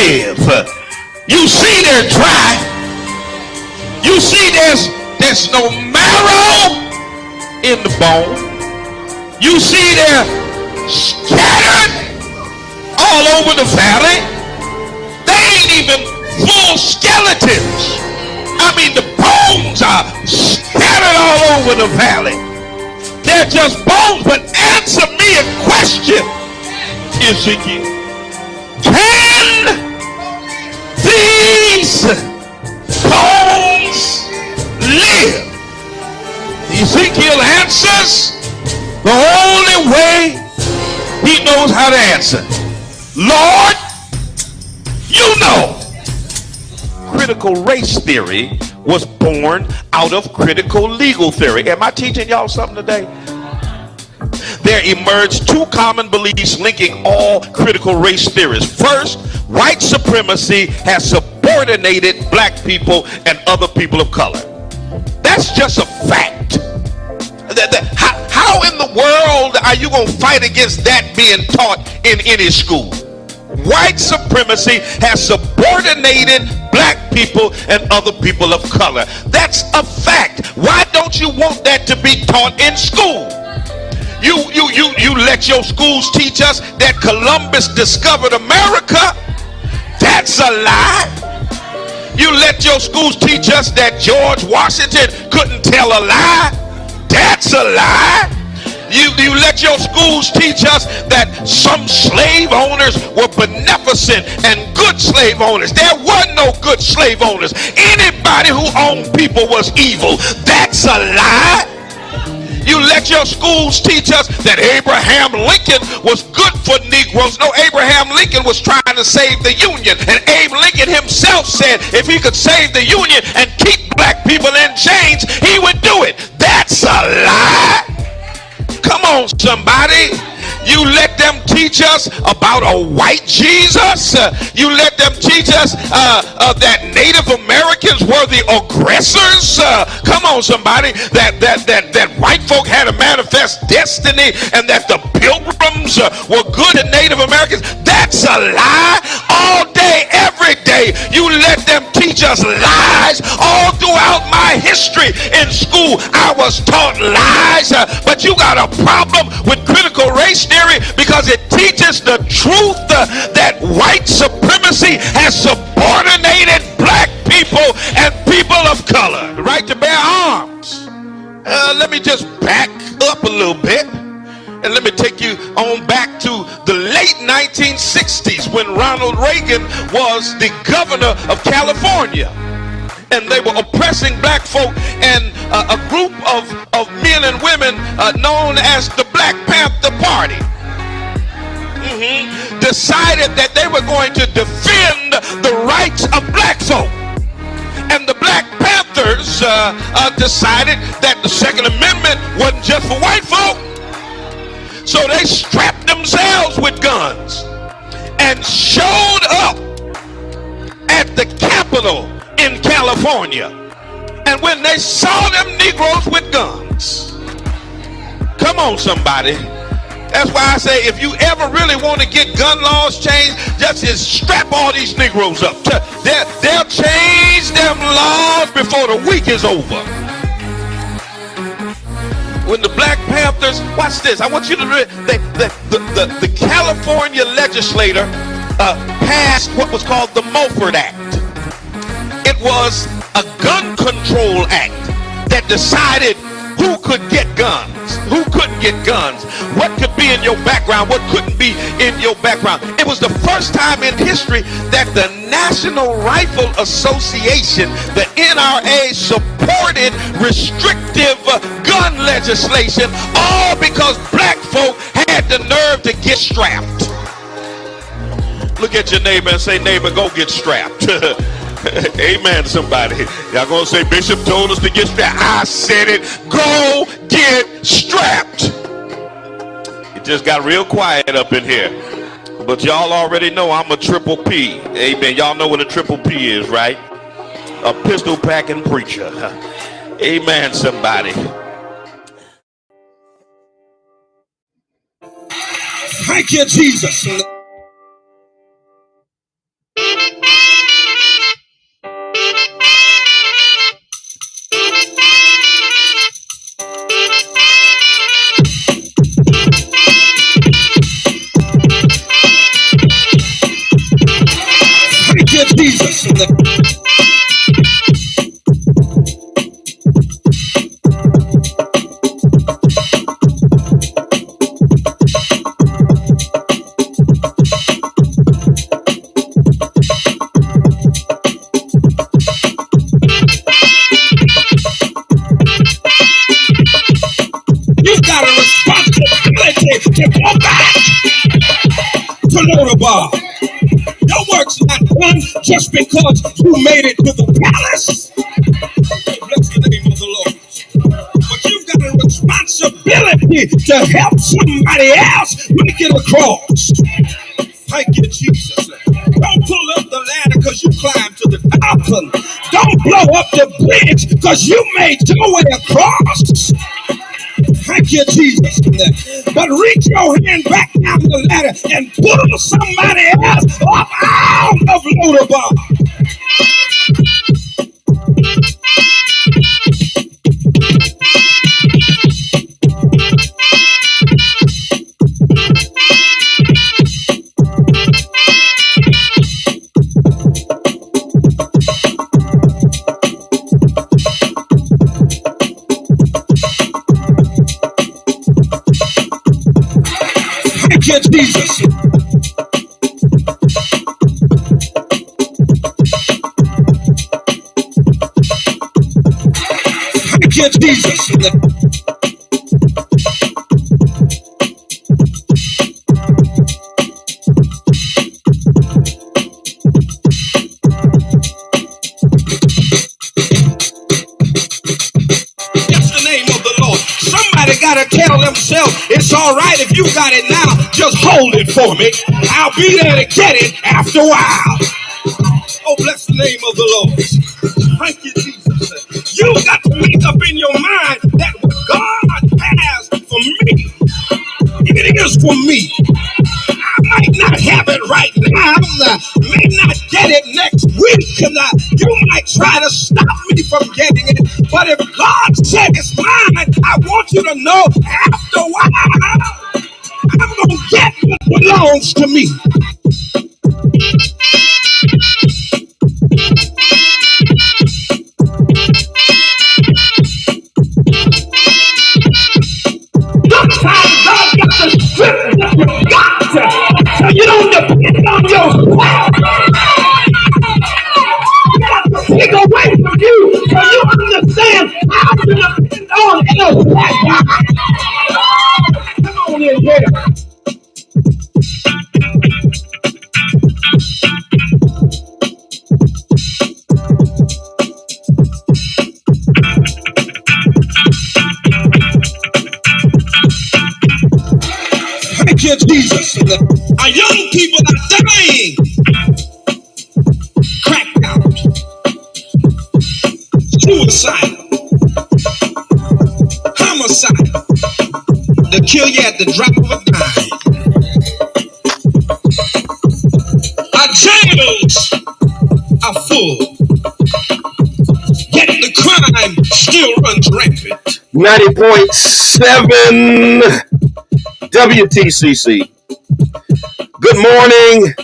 live. You see they're dry. You see there's no marrow in the bone. You see they're scattered all over the valley. They ain't even full skeletons. I mean, the bones are scattered all over the valley. They're just bones. But answer me a question, Ezekiel. Can these bones live? Ezekiel answers the only way he knows how to answer. Lord, you know. Critical race theory was born out of critical legal theory. Am I teaching y'all something today? There emerged two common beliefs linking all critical race theories. First, white supremacy has subordinated black people and other people of color. That's just a fact. How in the world are you going to fight against that being taught in any school? White supremacy has subordinated black people and other people of color. That's a fact. Why don't you want that to be taught in school? You let your schools teach us that Columbus discovered America. That's a lie. You let your schools teach us that George Washington couldn't tell a lie. That's a lie. You let your schools teach us that some slave owners were beneficent and good slave owners. There were no good slave owners. Anybody who owned people was evil. That's a lie. You let your schools teach us that Abraham Lincoln was good for Negroes. No, Abraham Lincoln was trying to save the Union. And Abe Lincoln himself said if he could save the Union and keep black people in chains, he would do it. That's a lie. Come on, somebody. You let them teach us about a white Jesus. You let them teach us that Native Americans were the aggressors. Come on, somebody. That white folk had a manifest destiny and that the Pilgrims were good to Native Americans. That's a lie. All day, every day, you let them teach us lies. All throughout my history in school, I was taught lies. But you got a problem with critical race theory because it teaches the truth that white supremacy has subordinated black people and people of color. The right to bear arms. Let me just back up a little bit and let me take you on back to the late 1960s when Ronald Reagan was the governor of California. And they were oppressing black folk, and a group of men and women known as the Black Panther Party decided that they were going to defend the rights of black folk. And the Black Panthers decided that the Second Amendment wasn't just for white folk. So they strapped themselves with guns and showed up at the Capitol in California. And when they saw them Negroes with guns, come on, somebody. That's why I say if you ever really want to get gun laws changed, just strap all these Negroes up. They'll change them laws before the week is over. When the Black Panthers, watch this, I want you to read, the California legislator passed what was called the Mulford Act. It was a gun control act that decided who could get guns, who couldn't get guns, what could be in your background, what couldn't be in your background. It was the first time in history that the National Rifle Association, the NRA, supported restrictive gun legislation, all because black folk had the nerve to get strapped. Look at your neighbor and say, neighbor, go get strapped. Amen, somebody. Y'all gonna say Bishop told us to get strapped. I said it. Go get strapped. It just got real quiet up in here. But y'all already know I'm a triple P. Amen. Y'all know what a triple P is, right? A pistol packing preacher. Amen, somebody. Thank you, Jesus. Lodabar. Your work's not done just because you made it to the palace. Oh, bless the name of the Lord. But you've got a responsibility to help somebody else make it across. Thank you, Jesus. Don't pull up the ladder because you climbed to the top. Don't blow up the bridge because you made your way across. Thank you, Jesus. But reach your hand back down the ladder and pull somebody else up out of Lodabar. Thank you, Jesus. Thank you, Jesus. Gotta tell themselves it's all right if you got it now, just hold it for me. I'll be there to get it after a while. Oh, bless the name of the Lord. Thank you, Jesus. You got to make up in your mind that what God has for me, it is for me. I might not have it right now. I may not get it next week. You might try to stop me from getting it. But if God said it's mine, I want you to know after a while, I'm going to get what belongs to me. Sometimes God got to strip what you got so you don't depend on yourself. Take away from you so you understand how to depend on yourself. Come on in here. Thank you, Jesus. Our young people are dying. Cracked out. Suicide. Homicide. They kill you at the drop of a dime. Our jails are full. Yet the crime still runs rampant. 90.7 WTCC. Good morning.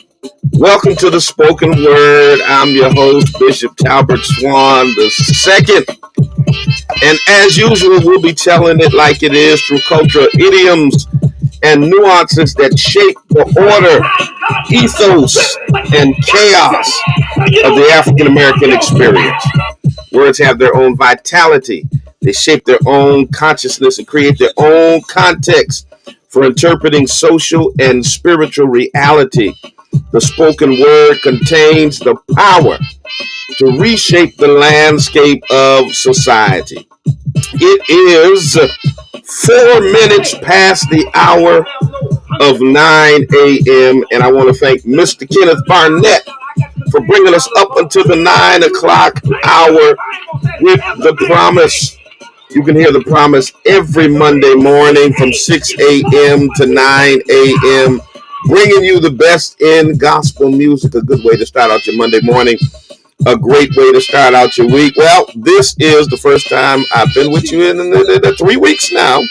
Welcome to the Spoken Word. I'm your host, Bishop Talbert Swan II. And as usual, we'll be telling it like it is through cultural idioms and nuances that shape the order, ethos, and chaos of the African American experience. Words have their own vitality. They shape their own consciousness and create their own context for interpreting social and spiritual reality. The spoken word contains the power to reshape the landscape of society. It is 4 minutes past the hour of 9 a.m. and I want to thank Mr. Kenneth Barnett for bringing us up until the 9 o'clock hour with the promise. You can hear the promise every Monday morning from 6 a.m. to 9 a.m., bringing you the best in gospel music. A good way to start out your Monday morning. A great way to start out your week. Well, this is the first time I've been with you in the 3 weeks now.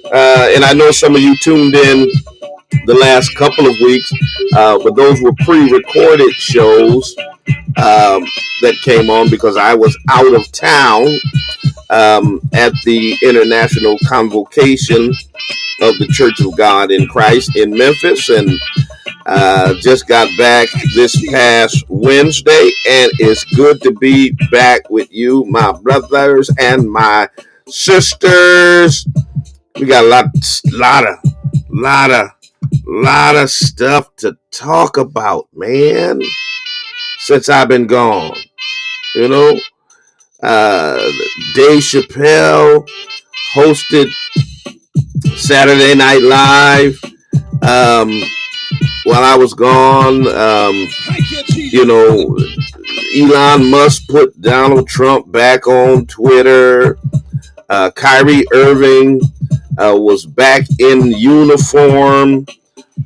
And I know some of you tuned in the last couple of weeks, but those were pre-recorded shows that came on because I was out of town at the International Convocation of the Church of God in Christ in Memphis, and just got back this past Wednesday, and it's good to be back with you, my brothers and my sisters. We got a lot of Lot of stuff to talk about, man, since I've been gone. You know, Dave Chappelle hosted Saturday Night Live while I was gone. Elon Musk put Donald Trump back on Twitter. Kyrie Irving was back in uniform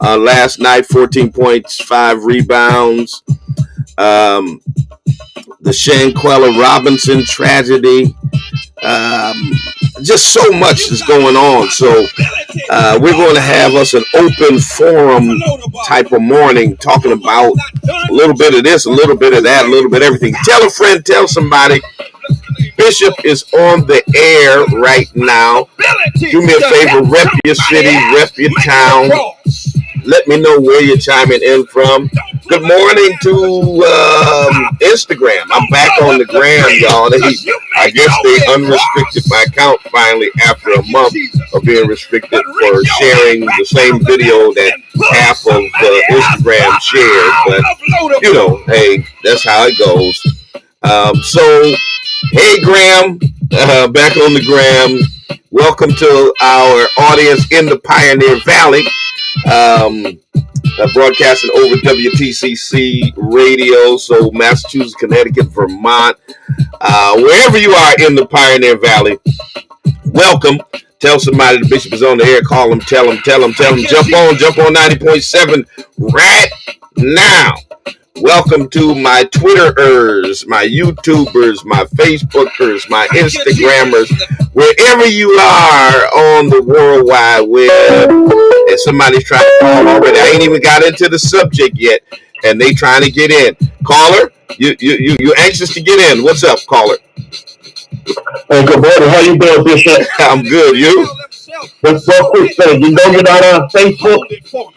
last night, 14 points, 5 rebounds. The Shanquella Robinson tragedy. Just so much is going on. So we're going to have us an open forum type of morning talking about a little bit of this, a little bit of that, a little bit of everything. Tell a friend, tell somebody. Bishop is on the air right now. Do me a favor, rep your city, rep your town. Let me know where you're chiming in from. Good morning to Instagram. I'm back on the gram, y'all. I guess they unrestricted my account finally after a month of being restricted for sharing the same video that half of Instagram shared. But, hey, that's how it goes. So, hey, Graham, back on the gram. Welcome to our audience in the Pioneer Valley. Broadcasting over WTCC radio, so Massachusetts, Connecticut, Vermont, wherever you are in the Pioneer Valley, welcome. Tell somebody the Bishop is on the air. Call them, tell them. Jump on 90.7 right now. Welcome to my Twitterers, my YouTubers, my Facebookers, my Instagrammers, wherever you are on the World Wide Web. And somebody's trying to call already. I ain't even got into the subject yet, and they trying to get in. Caller, you anxious to get in? What's up, caller? Hey, good morning. How you doing, Bishop? I'm good. You? Just real quick thing. You know you're not on Facebook?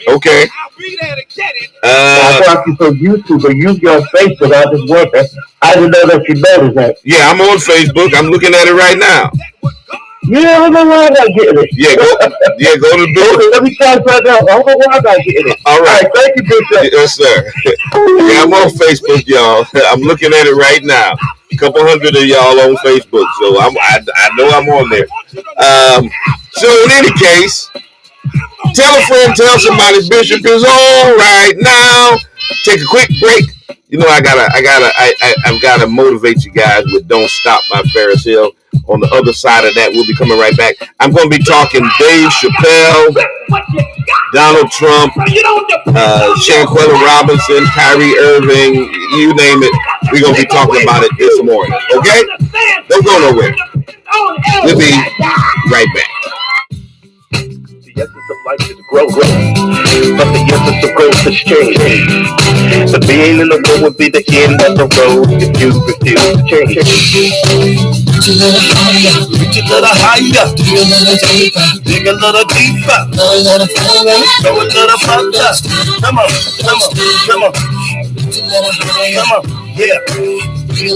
Okay. I thought you from YouTube, but you on Facebook. I just wondered. I didn't know that you noticed that. Yeah, I'm on Facebook. I'm looking at it right now. Yeah, I don't know why I'm not getting it. Yeah, go to the building. Let me try right now. I don't know why I'm not getting it. All right. Thank you, Bishop. Yes, sir. Yeah, I'm on Facebook, y'all. I'm looking at it right now. A couple hundred of y'all on Facebook, so I know I'm on there. So in any case, tell a friend, tell somebody Bishop is on right now. Take a quick break. You know, I've gotta motivate you guys with "Don't Stop" by Ferris Hill. On the other side of that, we'll be coming right back. I'm going to be talking Dave Chappelle, Donald Trump, Shanquella Robinson, Kyrie Irving, you name it. We're going to be talking about it this morning. Okay? Don't go nowhere. We'll be right back. The essence of life is growth, but the essence of growth is change. The being in the world would be the end of the road if you refuse to change. Reach a little higher, dig a little deeper, go a little further. Come on. Come on, yeah. Dig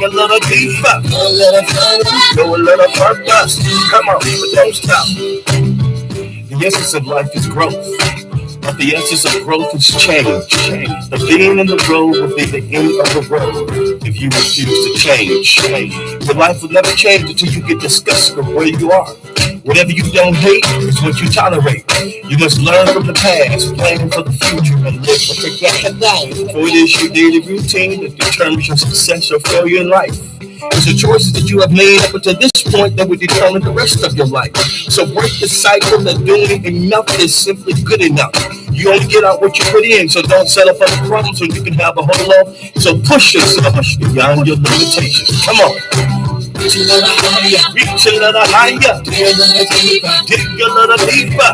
a little deeper, go a little further. Come on, but don't stop. The essence of life is growth, but the essence of growth is change. The being in the road will be the end of the road if you refuse to change. Your life will never change until you get disgusted with where you are. Whatever you don't hate is what you tolerate. You must learn from the past, plan for the future, and live what you got today. For it is your daily routine that determines your success or failure in life. It's the choices that you have made up until this point that will determine the rest of your life. So break the cycle that doing enough is simply good enough. You only get out what you put in, so don't settle for the crumbs so you can have a whole lot. So push yourself beyond your limitations. Come on. Reach a little higher, dig a little deeper,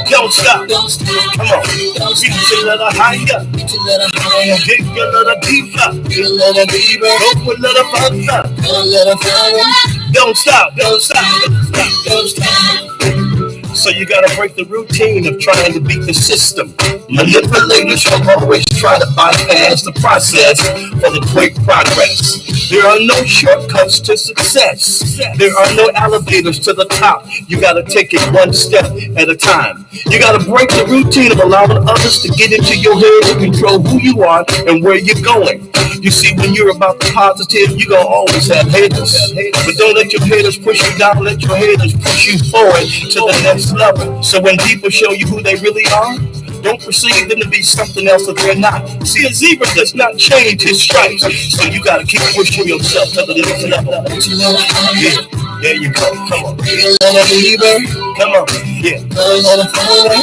don't stop, come on, reach a little higher, dig a little deeper, go a little further, don't stop. So you gotta break the routine of trying to beat the system. Manipulators will always try to bypass the process for the quick progress. There are no shortcuts to success. There are no elevators to the top. You gotta take it one step at a time. You gotta break the routine of allowing others to get into your head and control who you are and where you're going. You see, when you're about the positive, you're gonna always have haters. But don't let your haters push you down, let your haters push you forward to the next level. So when people show you who they really are, don't perceive them to be something else that they're not. See, a zebra does not change his stripes. So you gotta keep pushing yourself to the next level. Yeah, there you go. Come on. Zebra. Come on. Yeah. Go a little further.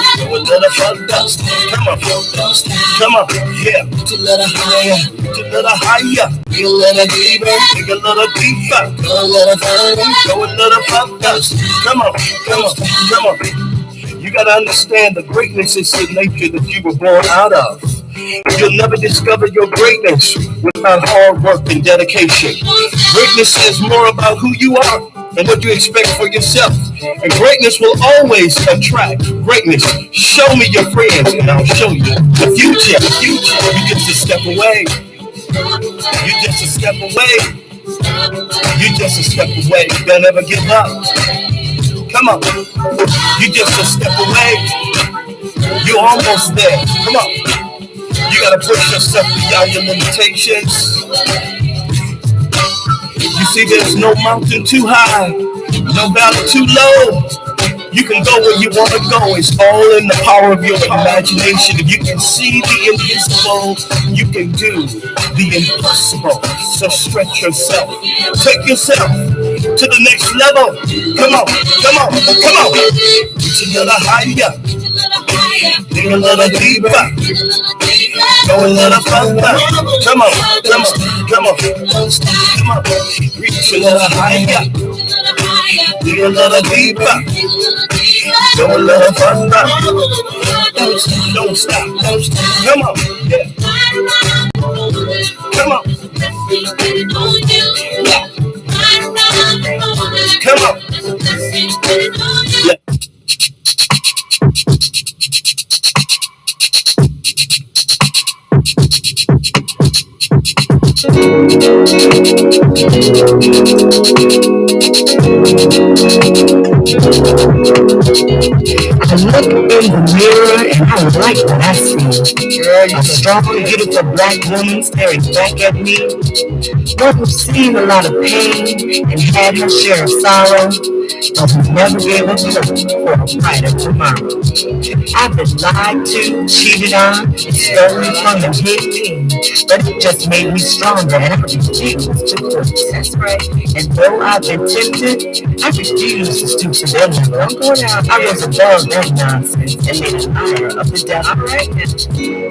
Come on. Come on. Yeah. To little higher. To little higher. Go a little deeper. Dig a little deeper. Go a little further. Go a little further. Come on. Come on. Come on. You gotta understand the greatness is the nature that you were born out of. You'll never discover your greatness without hard work and dedication. Greatness says more about who you are and what you expect for yourself. And greatness will always attract greatness. Show me your friends and I'll show you the future. The future. You just a step away. You just a step away. You just a step away. Don't ever give up. Come on. You just a step away. You're almost there. Come on. You gotta push yourself beyond your limitations. You see, there's no mountain too high, no valley too low. You can go where you want to go. It's all in the power of your imagination. If you can see the invisible, you can do the impossible. So stretch yourself. Take yourself to the next level. Come on, come on, come on. Reach a little higher. Dig a little deeper. Go a little further. Come on, come on, come on. Come on. Reach a little higher. Dig a little deeper. Go a little further. Don't stop. Don't stop. Come on. Yeah. Come on. Yeah. Come on. Yeah. I look in the mirror and I like what I see. A strong, beautiful black woman staring back at me. One who's seen a lot of pain and had her share of sorrow, but who never gave up hope for a brighter tomorrow. I've been lied to, cheated on, and stolen from and hit me, but it just made me stronger and I refuse to quit. That's right. And though I've been tempted, I refuse to stoop to their level. I was above that nonsense and made an honor of the devil.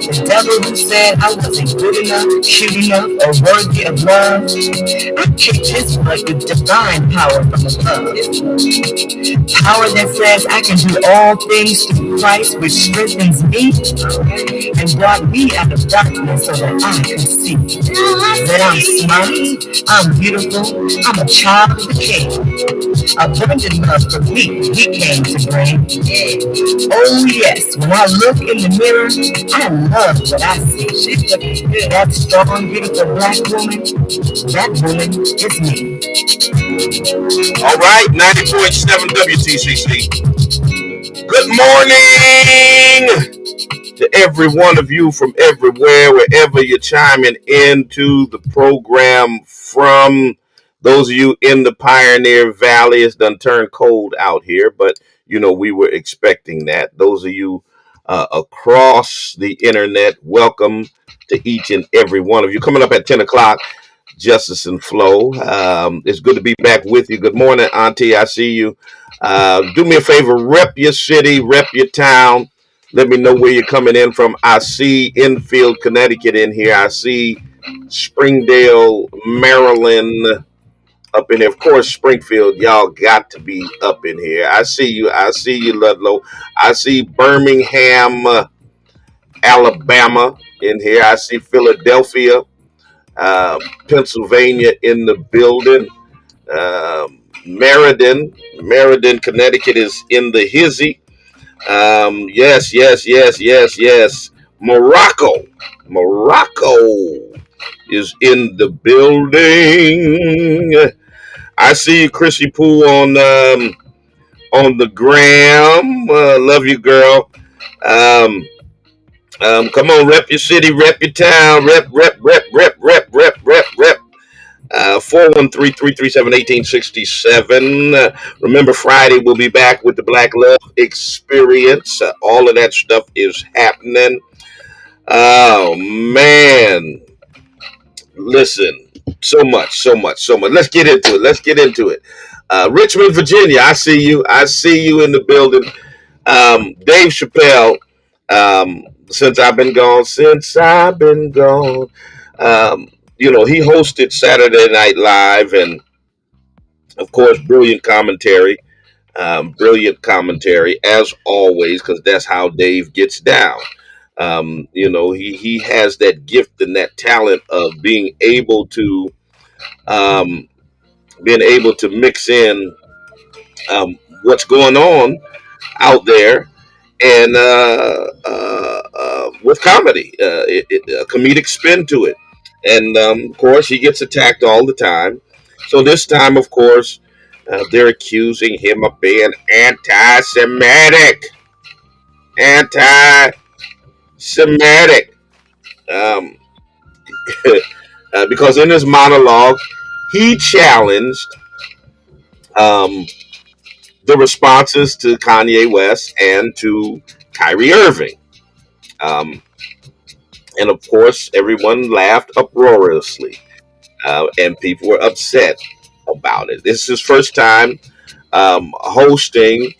The devil who said I wasn't good enough, cute enough, or worthy of love. I kicked his butt with divine power from above. Power that says I can do all things through Christ, which strengthens me and brought me out of darkness so that I could see that I'm smart, I'm beautiful, I'm a child of the King. Abundant love for me, He came to bring. Oh yes, when I look in the mirror, I love what I see. She's looking good. That strong, beautiful black woman, that woman is me. All right, 90.7 WTCC. Good morning to every one of you from everywhere, wherever you're chiming into the program from. Those of you in the Pioneer Valley, it's done turned cold out here, but you know we were expecting that. Those of you across the internet, welcome to each and every one of you. Coming up at 10 o'clock, Justice and Flow. It's good to be back with you. Good morning, Auntie. I see you. Do me a favor, rep your city, rep your town. Let me know where you're coming in from. I see Enfield, Connecticut in here. I see Springdale, Maryland up in here. Of course, Springfield, y'all got to be up in here. I see you. I see you, Ludlow. I see Birmingham, Alabama in here. I see Philadelphia, Pennsylvania in the building. Meriden. Meriden, Connecticut is in the hizzy. Yes, yes, yes, yes, yes. Morocco. Morocco is in the building. I see you, Chrissy Poo, on the gram. Love you, girl. Um, come on, rep your city, rep your town, rep. 413-337-1867. Remember, Friday we'll be back with the Black Love Experience. All of that stuff is happening. Oh, man. Listen, so much, so much, so much. Let's get into it. Let's get into it. Richmond, Virginia, I see you. I see you in the building. Dave Chappelle, since I've been gone, um, he hosted Saturday Night Live, and of course, brilliant commentary as always, because that's how Dave gets down. He has that gift and that talent of um, being able to mix in what's going on out there and with comedy, a comedic spin to it. And of course, he gets attacked all the time. So this time, of course, they're accusing him of being anti-Semitic, anti-Semitic, um, because in his monologue, he challenged um, the responses to Kanye West and to Kyrie Irving. Um, and of course, everyone laughed uproariously, and people were upset about it. This is his first time hosting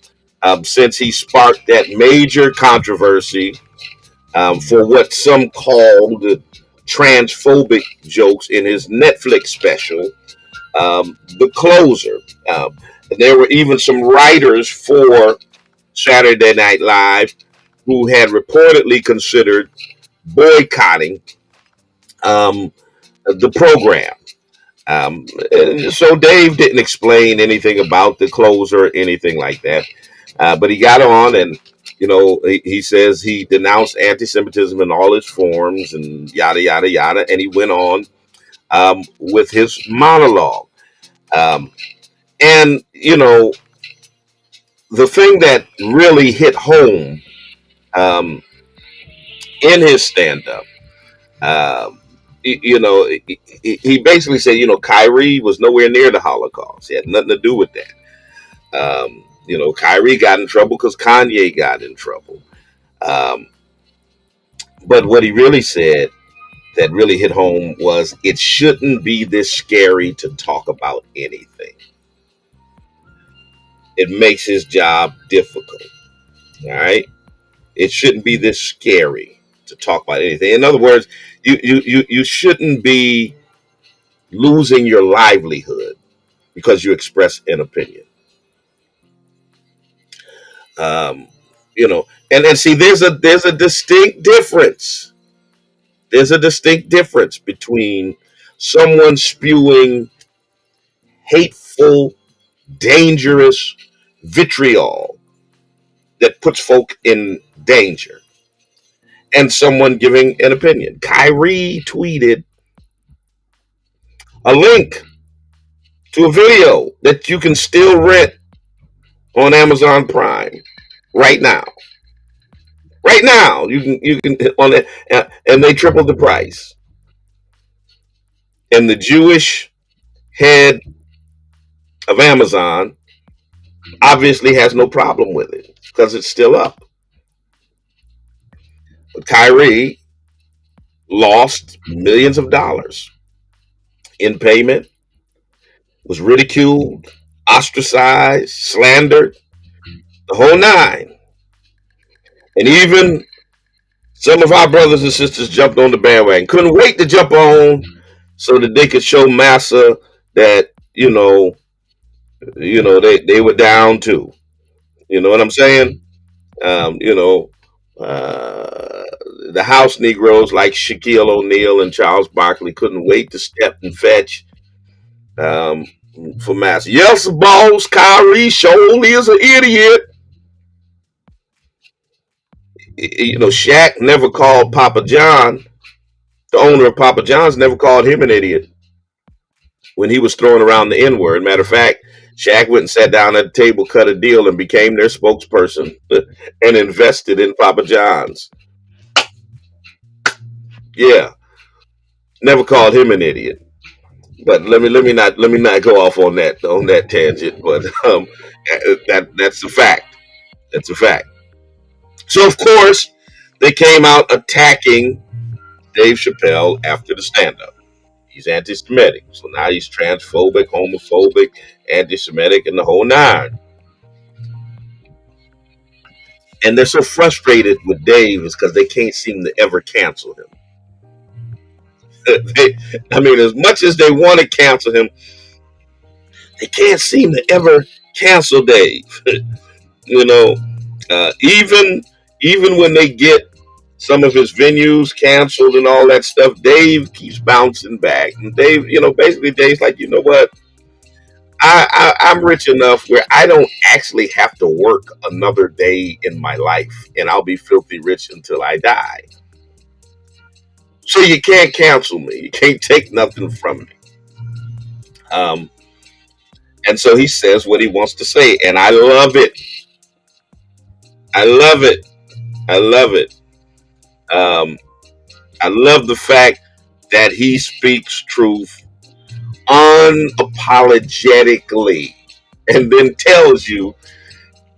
since he sparked that major controversy for what some called transphobic jokes in his Netflix special, The Closer. There were even some writers for Saturday Night Live who had reportedly considered boycotting um, the program. So Dave didn't explain anything about the closer or anything like that. But he got on and, he says he denounced anti Semitism in all its forms and yada, yada, yada. And he went on with his monologue. Um, and, the thing that really hit home um, in his stand up, um, he basically said, Kyrie was nowhere near the Holocaust. He had nothing to do with that. Kyrie got in trouble because Kanye got in trouble. Um, but what he really said that really hit home was it shouldn't be this scary to talk about anything. It makes his job difficult. All right. It shouldn't be this scary to talk about anything. In other words, you shouldn't be losing your livelihood because you express an opinion. Um, and see, there's a distinct difference. There's a distinct difference between someone spewing hateful, dangerous vitriol that puts folk in danger and someone giving an opinion. Kyrie tweeted a link to a video that you can still rent on Amazon Prime right now. Right now, you can on it, and they tripled the price. And the Jewish head of Amazon obviously has no problem with it because it's still up. But Kyrie lost millions of dollars in payment, was ridiculed, ostracized, slandered, the whole nine. And even some of our brothers and sisters jumped on the bandwagon, couldn't wait to jump on so that they could show Massa that, they were down too. You know what I'm saying? Um, you know, uh, the house Negroes like Shaquille O'Neal and Charles Barkley couldn't wait to step and fetch. for Master. Yes, boss, Kyrie surely is an idiot. You know, Shaq never called Papa John, the owner of Papa John's, never called him an idiot when he was throwing around the N word. Matter of fact, Shaq went and sat down at the table, cut a deal, and became their spokesperson and invested in Papa John's. Yeah, never called him an idiot. But let me not go off on that tangent. But that's a fact. That's a fact. So of course they came out attacking Dave Chappelle after the stand-up. He's anti-Semitic, so now he's transphobic, homophobic, anti-Semitic, and the whole nine. And they're so frustrated with Dave is because they can't seem to ever cancel him. I mean, as much as they want to cancel him, they can't seem to ever cancel Dave. You know, even when they get some of his venues canceled and all that stuff, Dave keeps bouncing back. And Dave, basically Dave's like, you know what? I'm rich enough where I don't actually have to work another day in my life, and I'll be filthy rich until I die. So you can't cancel me. You can't take nothing from me. Um, and so he says what he wants to say, and I love it. I love it. I love it. Um, I love the fact that he speaks truth unapologetically, and then tells you,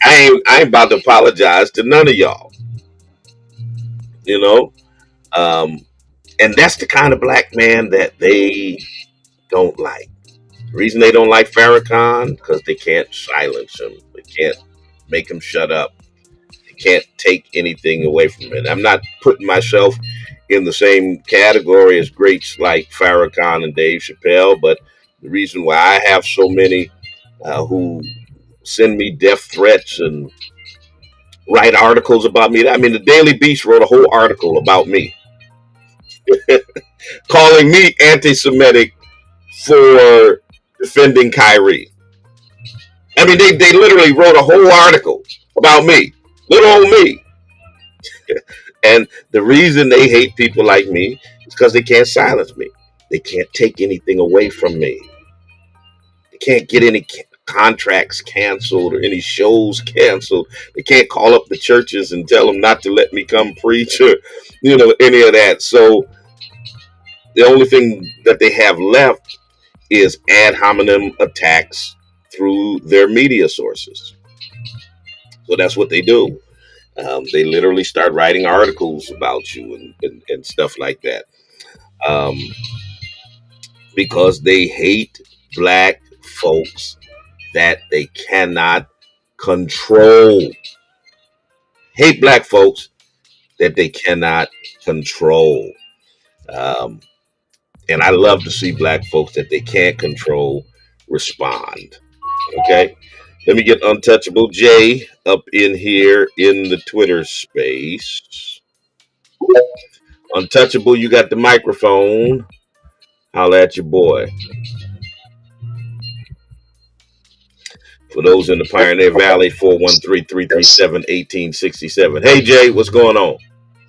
I ain't about to apologize to none of y'all. You know, um, and that's the kind of black man that they don't like. The reason they don't like Farrakhan because they can't silence him. They can't make him shut up. They can't take anything away from him. And I'm not putting myself in the same category as greats like Farrakhan and Dave Chappelle, but the reason why I have so many who send me death threats and write articles about me. I mean, the Daily Beast wrote a whole article about me, calling me anti-Semitic for defending Kyrie. I mean, they literally wrote a whole article about me, little old me. And the reason they hate people like me is because they can't silence me. They can't take anything away from me. They can't get any contracts canceled or any shows canceled. They can't call up the churches and tell them not to let me come preach or, any of that. So the only thing that they have left is ad hominem attacks through their media sources. So that's what they do. They literally start writing articles about you and stuff like that. Because they hate black folks that they cannot control. Hate black folks that they cannot control. And I love to see black folks that they can't control respond. Okay? Let me get Untouchable Jay up in here in the Twitter space. Untouchable, you got the microphone. Holla at your boy. For those in the Pioneer Valley, 413-337-1867. Hey, Jay, what's going on?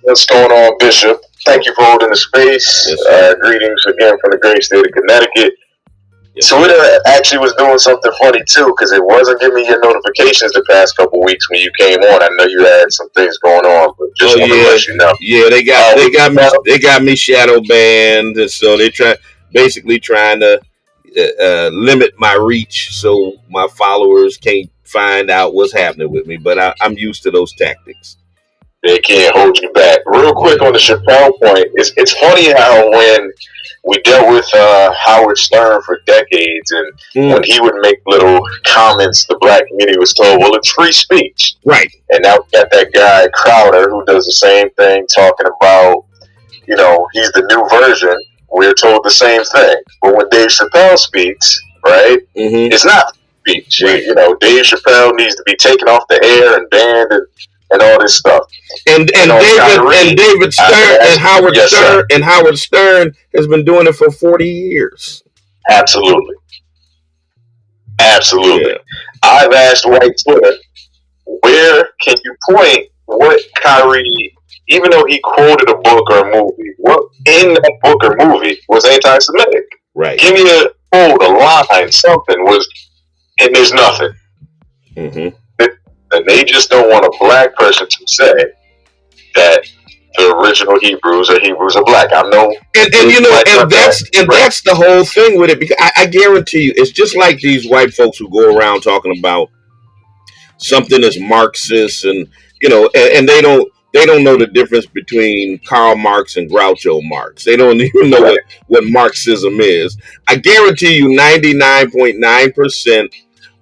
What's going on, Bishop? Thank you for holding the space. Yes, greetings again from the great state of Connecticut. Yes, Twitter actually was doing something funny too, because it wasn't giving me your notifications the past couple weeks when you came on. I know you had some things going on, but just want to let you know. Yeah, they got me shadow banned, and so they basically trying to limit my reach so my followers can't find out what's happening with me. But I'm used to those tactics. They can't hold you back. Real quick on the Chappelle point, it's funny how when we dealt with Howard Stern for decades, and when he would make little comments, the black community was told, well, it's free speech. Right. And now we got that guy, Crowder, who does the same thing, talking about, he's the new version. We're told the same thing. But when Dave Chappelle speaks, right, it's not speech. Right. Dave Chappelle needs to be taken off the air and banned and all this stuff. And David Stern and Howard Stern and Howard Stern has been doing it for 40 years. Absolutely. Absolutely. Yeah. I've asked White Twitter, where can you point what Kyrie, even though he quoted a book or a movie, what in that book or movie was anti-Semitic? Right. Give me a quote, a line, something was, and there's nothing. Mm-hmm. And they just don't want a black person to say that the original Hebrews are black. I know, and you know, and that's the whole thing with it. Because I guarantee you, it's just like these white folks who go around talking about something is Marxist, and you know, and they don't know the difference between Karl Marx and Groucho Marx. They don't even know what Marxism is. I guarantee you, 99.9%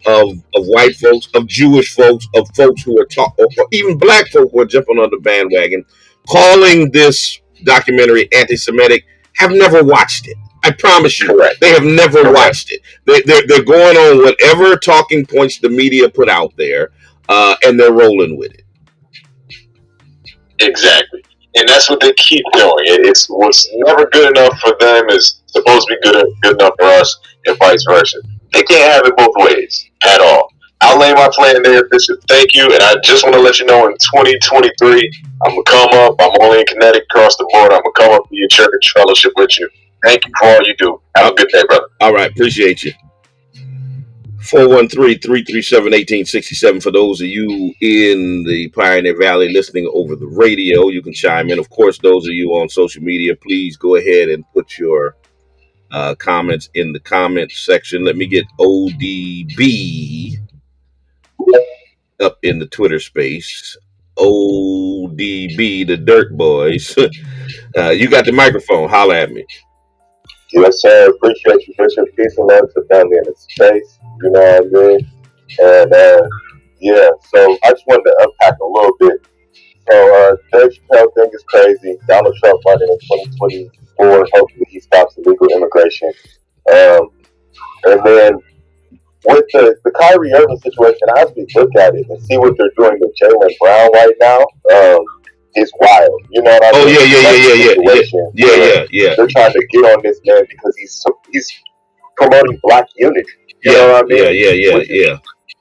of white folks, of Jewish folks, of folks who are or even black folk who are jumping on the bandwagon, calling this documentary anti-Semitic, have never watched it. I promise you, they have never watched it. They're going on whatever talking points the media put out there, and they're rolling with it. Exactly. And that's what they keep doing. It's what's never good enough for them is supposed to be good enough for us, and vice versa. They can't have it both ways at all. I'll lay my plan there, Bishop. Thank you. And I just want to let you know, in 2023, I'm going to come up. I'm only in Connecticut, across the border. I'm going to come up to your church fellowship with you. Thank you for all you do. Have a good day, brother. All right. Appreciate you. 413-337-1867 for those of you in the Pioneer Valley listening over the radio. You can chime in. Of course, those of you on social media, please go ahead and put your comments in the comments section. Let me get ODB up in the Twitter space. ODB, the Dirt Boys. You got the microphone. Holla at me. Yes, sir. Appreciate you, Bishop. Peace and love to family in the space. You know what I mean? And yeah, so I just wanted to unpack a little bit. So Dave Chappelle thing is crazy. Donald Trump running in 2024. Hopefully he stops illegal immigration. And then with the Kyrie Irving situation, I actually look at it and see what they're doing with Jaylen Brown right now. It's wild. You know what I mean? Yeah. They're trying to get on this man because he's promoting black unity. You know what I mean?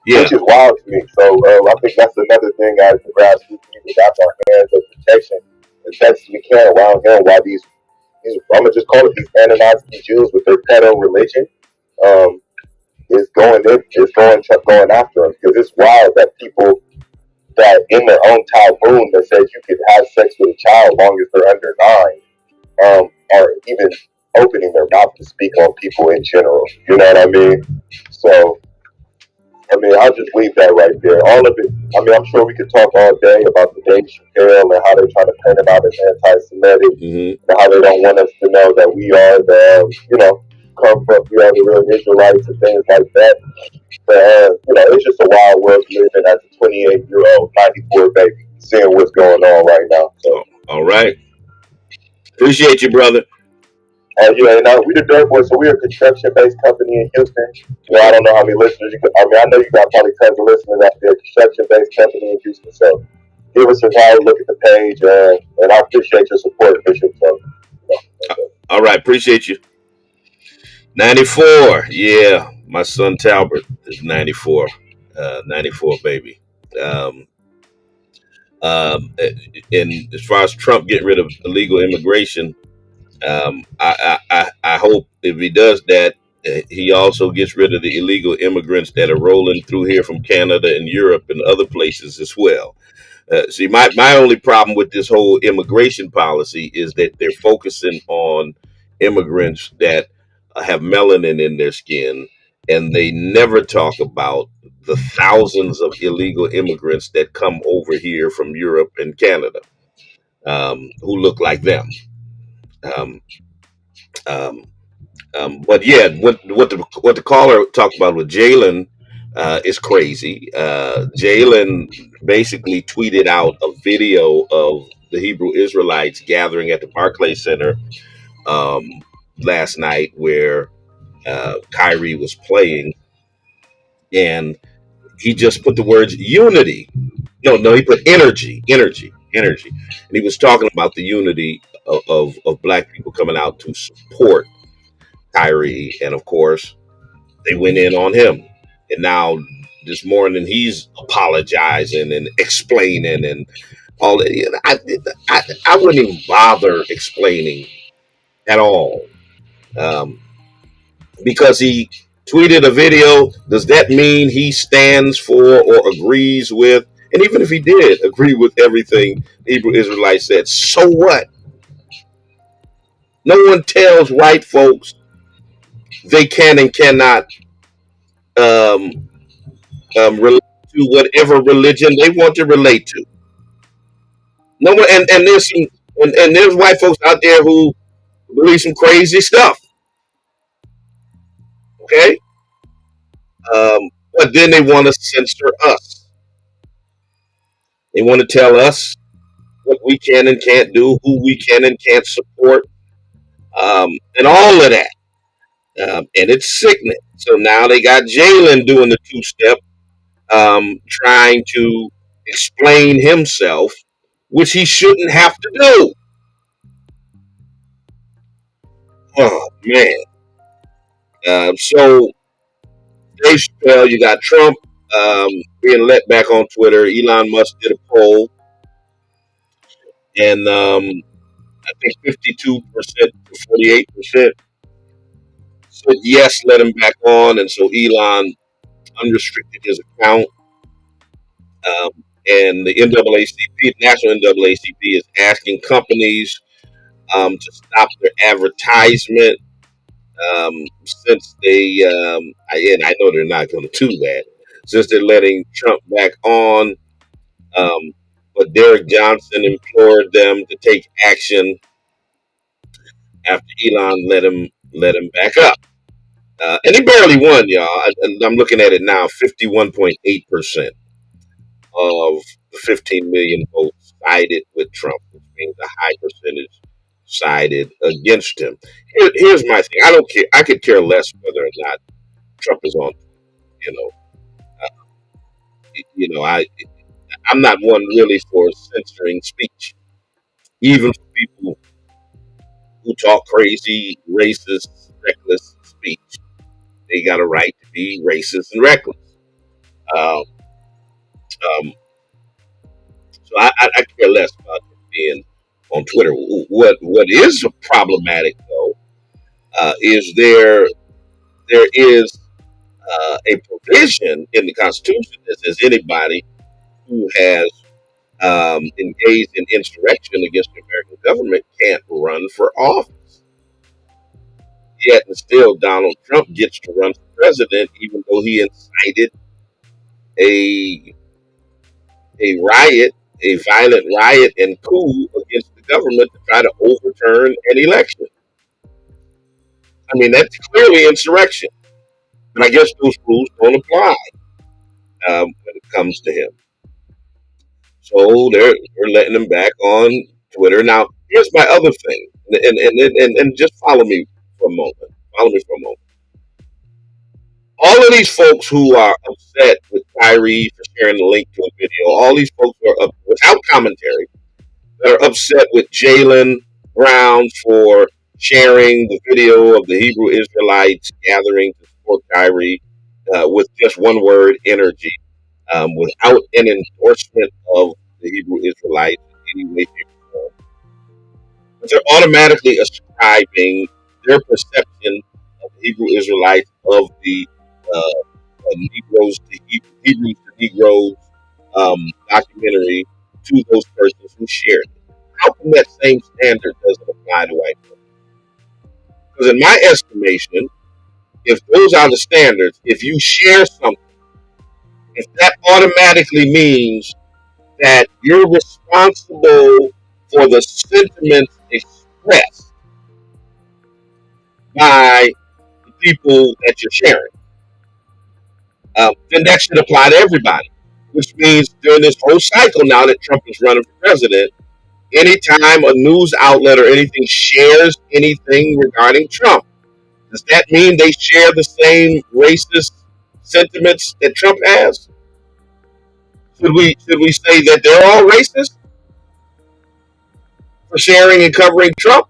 Yeah. Which is wild to me. So I think that's another thing as the grassroots people got our hands of protection as best as we can around him while these I'm gonna just call it these Anunnaki Jews with their pedo religion is going after him, because it's wild that people that in their own Talmud that says you can have sex with a child long as they're under 9 are even opening their mouth to speak on people in general. You know what I mean? So I mean, I'll just leave that right there. All of it. I mean, I'm sure we could talk all day about the Dave Chappelle and how they're trying to paint it out as anti-Semitic, and how they don't want us to know that we are the, we are the real Israelites and things like that. But, it's just a wild world living as a 28-year-old, 94 baby, seeing what's going on right now. So, all right. Appreciate you, brother. We the Dirt Boys, so we're a construction-based company in Houston. I don't know how many listeners I know you got probably tons of listeners out there. Construction-based company in Houston, so give us a call, look at the page, and I appreciate your support, Bishop. So, all right, appreciate you. 94, yeah, my son Talbert is 94, 94 baby. And as far as Trump getting rid of illegal immigration, I hope if he does that, he also gets rid of the illegal immigrants that are rolling through here from Canada and Europe and other places as well. See, my only problem with this whole immigration policy is that they're focusing on immigrants that have melanin in their skin, and they never talk about the thousands of illegal immigrants that come over here from Europe and Canada, who look like them. But yeah, what the caller talked about with Jaylen is crazy. Jaylen basically tweeted out a video of the Hebrew Israelites gathering at the Barclays Center last night, where Kyrie was playing, and he just put the words unity. No, he put energy, and he was talking about the unity of black people coming out to support Kyrie, and of course, they went in on him. And now this morning he's apologizing and explaining and all that. You know, I wouldn't even bother explaining at all. Um, because he tweeted a video, does that mean he stands for or agrees with? And even if he did agree with everything Hebrew Israelites said, so what? No one tells white folks they can and cannot um, relate to whatever religion they want to relate to. No one, and there's some, and there's white folks out there who believe some crazy stuff. Okay, but then they want to censor us. They want to tell us what we can and can't do, who we can and can't support, and all of that. And it's sickening. So now they got Jalen doing the two-step, trying to explain himself, which he shouldn't have to do. Oh man! So Dave Chappelle, you got Trump being let back on Twitter. Elon Musk did a poll, and I think 52% to 48% said yes, let him back on, and so Elon unrestricted his account. And the NAACP, the National NAACP, is asking companies to stop their advertisement since they, and I know they're not going to do that, since they're letting Trump back on. But Derek Johnson implored them to take action after Elon let him back up. And he barely won, y'all. I'm looking at it now, 51.8% of the 15 million votes sided with Trump, which means a high percentage sided against him. Here's my thing. I don't care. I could care less whether or not Trump is on. You know, I'm not one really for censoring speech, even for people who talk crazy, racist, reckless speech. They got a right to be racist and reckless. Um, um, so I care less about him being on Twitter. What is problematic though is there is a provision in the Constitution that says anybody who has engaged in insurrection against the American government can't run for office. Yet and still, Donald Trump gets to run for president, even though he incited a riot, a violent riot and coup against the government to try to overturn an election. I mean, that's clearly insurrection. But I guess those rules don't apply when it comes to him. So they're letting him back on Twitter. Now, here's my other thing, and just follow me for a moment. Follow me for a moment. All of these folks who are upset with Kyrie for sharing the link to a video, all these folks who are without commentary, that are upset with Jalen Brown for sharing the video of the Hebrew Israelites gathering to support Kyrie with just one word, energy, without an endorsement of the Hebrew Israelites in any way, shape, or form. But they're automatically ascribing their perception of the Hebrew Israelites, of the Negroes to Hebrews to Negroes documentary, to those persons who shared it. How come that same standard doesn't apply to white folks? Because in my estimation, if those are the standards, if you share something, if that automatically means that you're responsible for the sentiments expressed by the people that you're sharing, then that should apply to everybody. Which means during this whole cycle now that Trump is running for president, anytime a news outlet or anything shares anything regarding Trump, does that mean they share the same racist sentiments that Trump has? Should we say that they're all racist for sharing and covering Trump?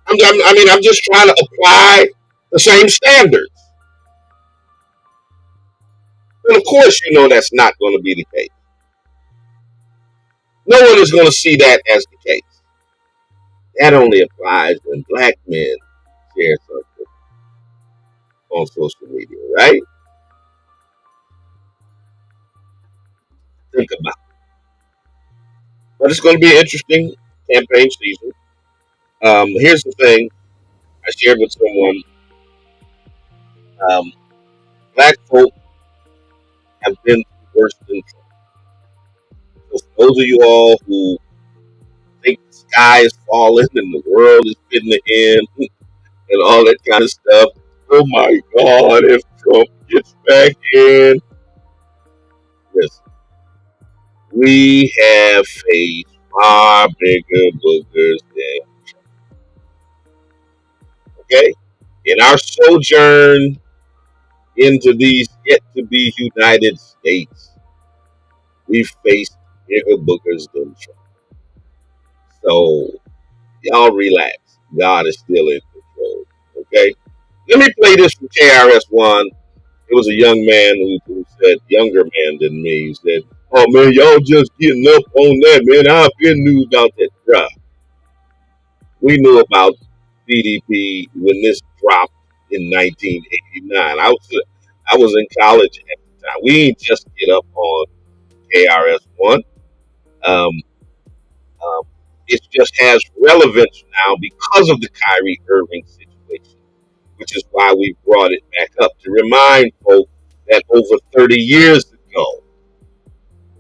I'm just trying to apply the same standards. Well, of course, you know that's not going to be the case. No one is going to see that as the case. That only applies when black men share something on social media, right? Think about it. But it's going to be an interesting campaign season. Here's the thing I shared with someone. Um, Black folk have been worse than Trump. So for those of you all who think the sky is falling and the world is fitting to end and all that kind of stuff, oh my God, if Trump gets back in, listen, we have faced far bigger boogers than, okay? In our sojourn into these yet to be United States, we've faced bigger boogers than Trump. So y'all relax. God is still in control. Okay? Let me play this from KRS-One. It was a young man who said, younger man than me, he said, "Oh man, y'all just getting up on that, man. I've been knew about that drop." We knew about BDP when this dropped in 1989. I was in college at the time. We ain't just get up on KRS-One. Um, um, it just has relevance now because of the Kyrie Irving situation, which is why we brought it back up to remind folks that over 30 years ago,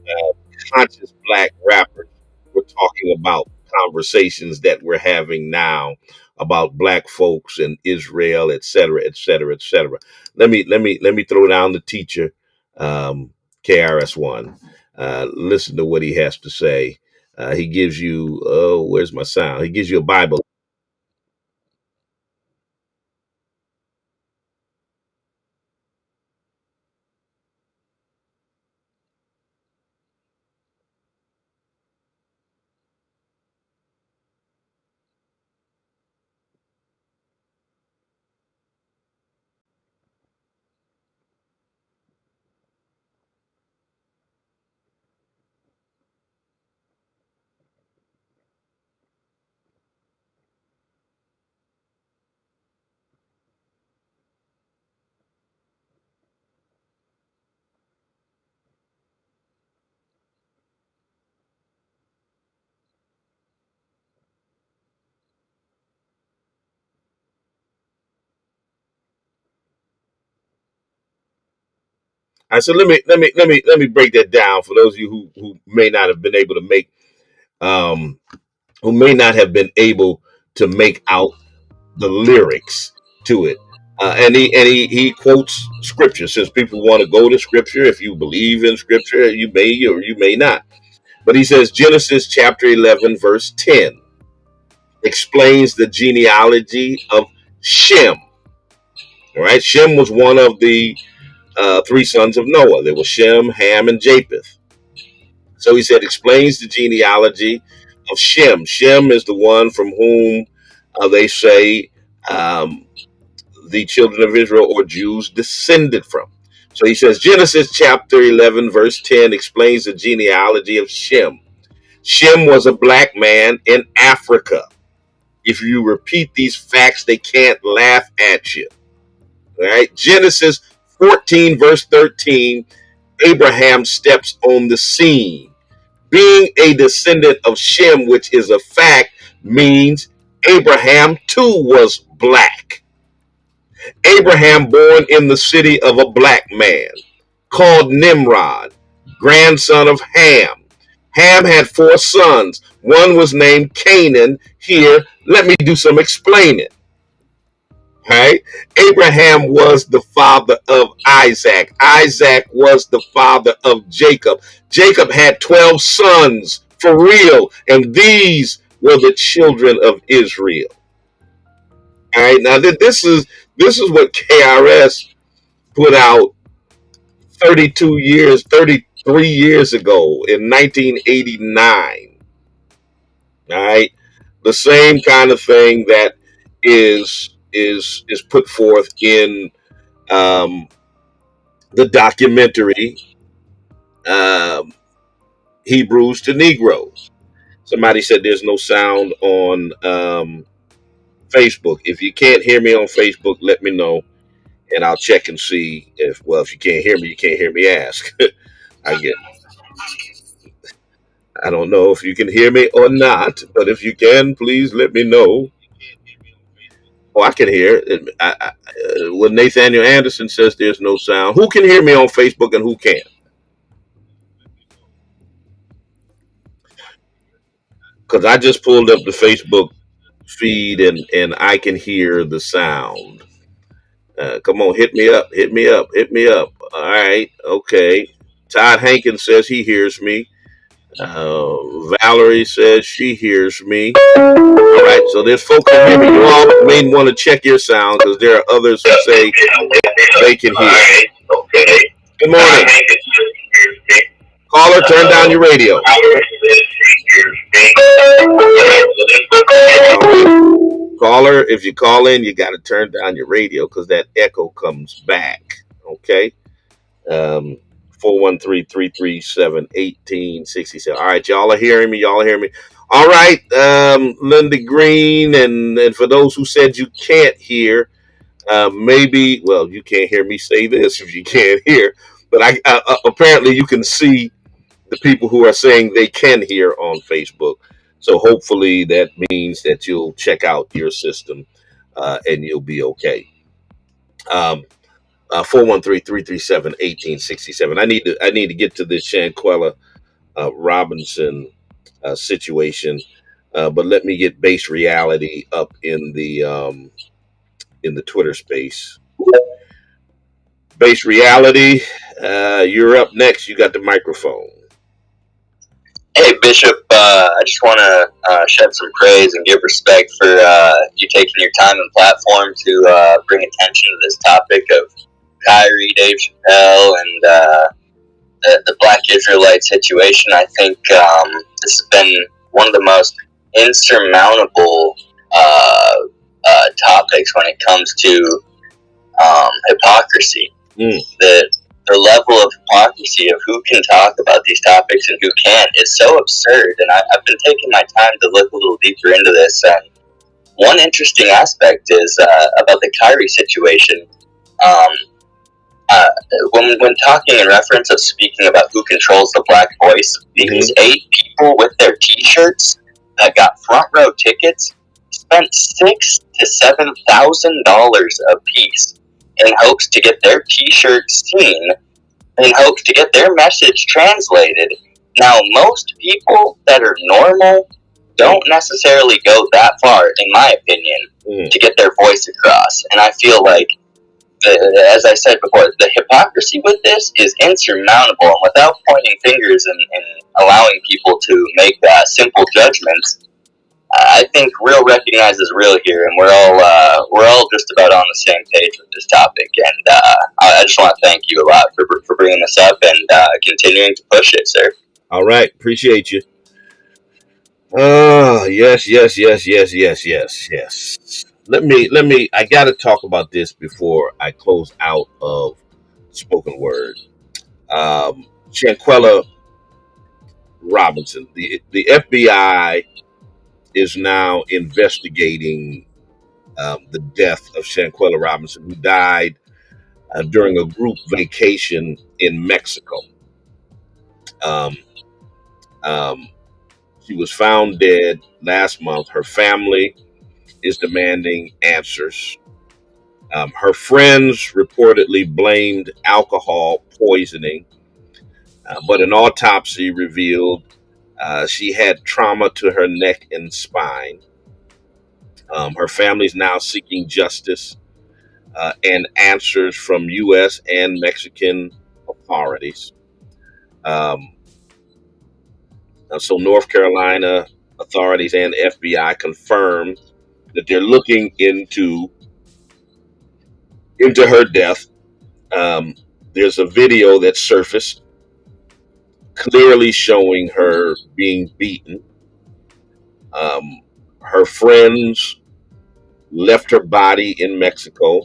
uh, conscious black rappers were talking about conversations that we're having now about black folks in Israel, et cetera, et cetera, et cetera. Let me throw down the teacher, KRS-One. Listen to what he has to say. He gives you, oh, where's my sound? He gives you a Bible. I said, let me break that down for those of you who may not have been able to make um, who may not have been able to make out the lyrics to it. And he quotes scripture. Since people want to go to scripture, if you believe in scripture, you may or you may not. But he says Genesis chapter 11 verse 10 explains the genealogy of Shem. All right, Shem was one of the three sons of Noah. There was Shem, Ham, and Japheth. So he said explains the genealogy of Shem. Shem is the one from whom they say um, the children of Israel or Jews descended from. So he says Genesis chapter 11 verse 10 explains the genealogy of Shem. Shem was a black man in Africa. If you repeat these facts, they can't laugh at you. All right. Genesis 14 verse 13, Abraham steps on the scene. Being a descendant of Shem, which is a fact, means Abraham too was black. Abraham born in the city of a black man called Nimrod, grandson of Ham. Ham had four sons. One was named Canaan. Here, let me do some explaining. Right? Abraham was the father of Isaac. Isaac was the father of Jacob. Jacob had 12 sons for real, and these were the children of Israel. All right, now this is what KRS put out 33 years ago in 1989. All right, the same kind of thing that is put forth in um, the documentary um, Hebrews to Negroes. Somebody said there's no sound on Facebook. If you can't hear me on Facebook, let me know, and I'll check and see if. Well, if you can't hear me, you can't hear me. Ask. I get. I don't know if you can hear me or not, but if you can, please let me know. Oh, I can hear. When Nathaniel Anderson says there's no sound, who can hear me on Facebook and who can't? Because I just pulled up the Facebook feed and I can hear the sound. Come on, hit me up, hit me up, hit me up. All right, okay. Todd Hankins says he hears me. Valerie says she hears me. All right, so there's folks that hear me. You all may want to check your sound because there are others who say they can hear. Good morning. Caller, turn down your radio. Caller, if you call in, you got to turn down your radio because that echo comes back. Okay. 413-337-1867. All right, y'all are hearing me. Y'all are hearing me. All right, Linda Green, and for those who said you can't hear, maybe, well, you can't hear me say this if you can't hear, but apparently you can see the people who are saying they can hear on Facebook. So hopefully that means that you'll check out your system and you'll be okay. 413-337-1867. I need to get to this Shanquella Robinson situation, but let me get base reality up in the Twitter space. Base reality, you're up next. You got the microphone. Hey, Bishop, I just want to shed some praise and give respect for you taking your time and platform to bring attention to this topic of Kyrie, Dave Chappelle, and the Black Israelite situation. I think this has been one of the most insurmountable topics when it comes to hypocrisy. The level of hypocrisy of who can talk about these topics and who can't is so absurd. And I've been taking my time to look a little deeper into this. And one interesting aspect is about the Kyrie situation. When talking in reference of speaking about who controls the black voice, these 8 people with their T-shirts that got front row tickets spent $6,000 to $7,000 a piece in hopes to get their T-shirts seen, in hopes to get their message translated. Now, most people that are normal don't necessarily go that far, in my opinion, to get their voice across. And I feel like, as I said before, the hypocrisy with this is insurmountable. And without pointing fingers and allowing people to make simple judgments, I think real recognizes real here, and we're all just about on the same page with this topic. And I just want to thank you a lot for bringing this up and continuing to push it, sir. All right, appreciate you. Yes. Let me. I got to talk about this before I close out of spoken word. Shanquella Robinson, the FBI is now investigating the death of Shanquella Robinson, who died during a group vacation in Mexico. Um, um, she was found dead last month. Her family is demanding answers. Her friends reportedly blamed alcohol poisoning, but an autopsy revealed she had trauma to her neck and spine. Her family is now seeking justice and answers from U.S. and Mexican authorities. So North Carolina authorities and FBI confirmed that they're looking into her death. There's a video that surfaced clearly showing her being beaten. Her friends left her body in Mexico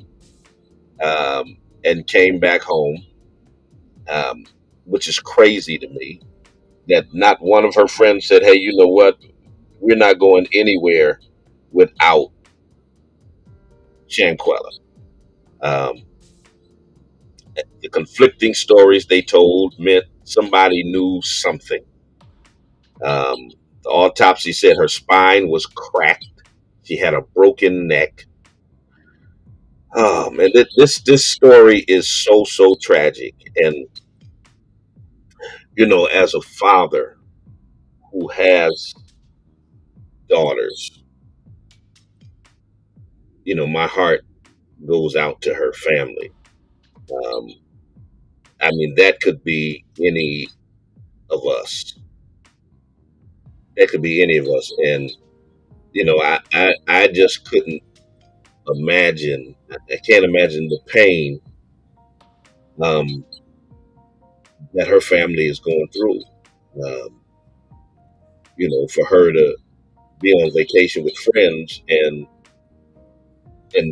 and came back home. um, which is crazy to me. That not one of her friends said, "Hey, you know what? We're not going anywhere without Shanquella." Um, the conflicting stories they told meant somebody knew something. Um, the autopsy said her spine was cracked. She had a broken neck. Oh man, this story is so tragic. And as a father who has daughters, my heart goes out to her family. Um, I mean, that could be any of us. That could be any of us. And I just couldn't imagine. I can't imagine the pain um, that her family is going through. Um, for her to be on vacation with friends and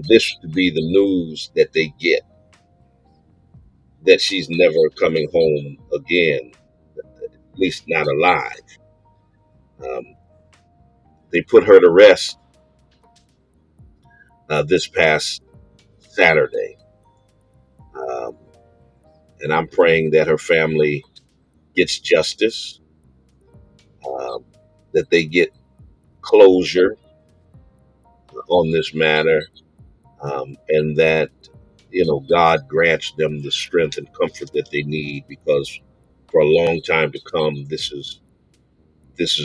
this to be the news that they get, that she's never coming home again, at least not alive. Um, they put her to rest this past Saturday, um, and I'm praying that her family gets justice, um, that they get closure on this matter, and that God grants them the strength and comfort that they need, because for a long time to come, this is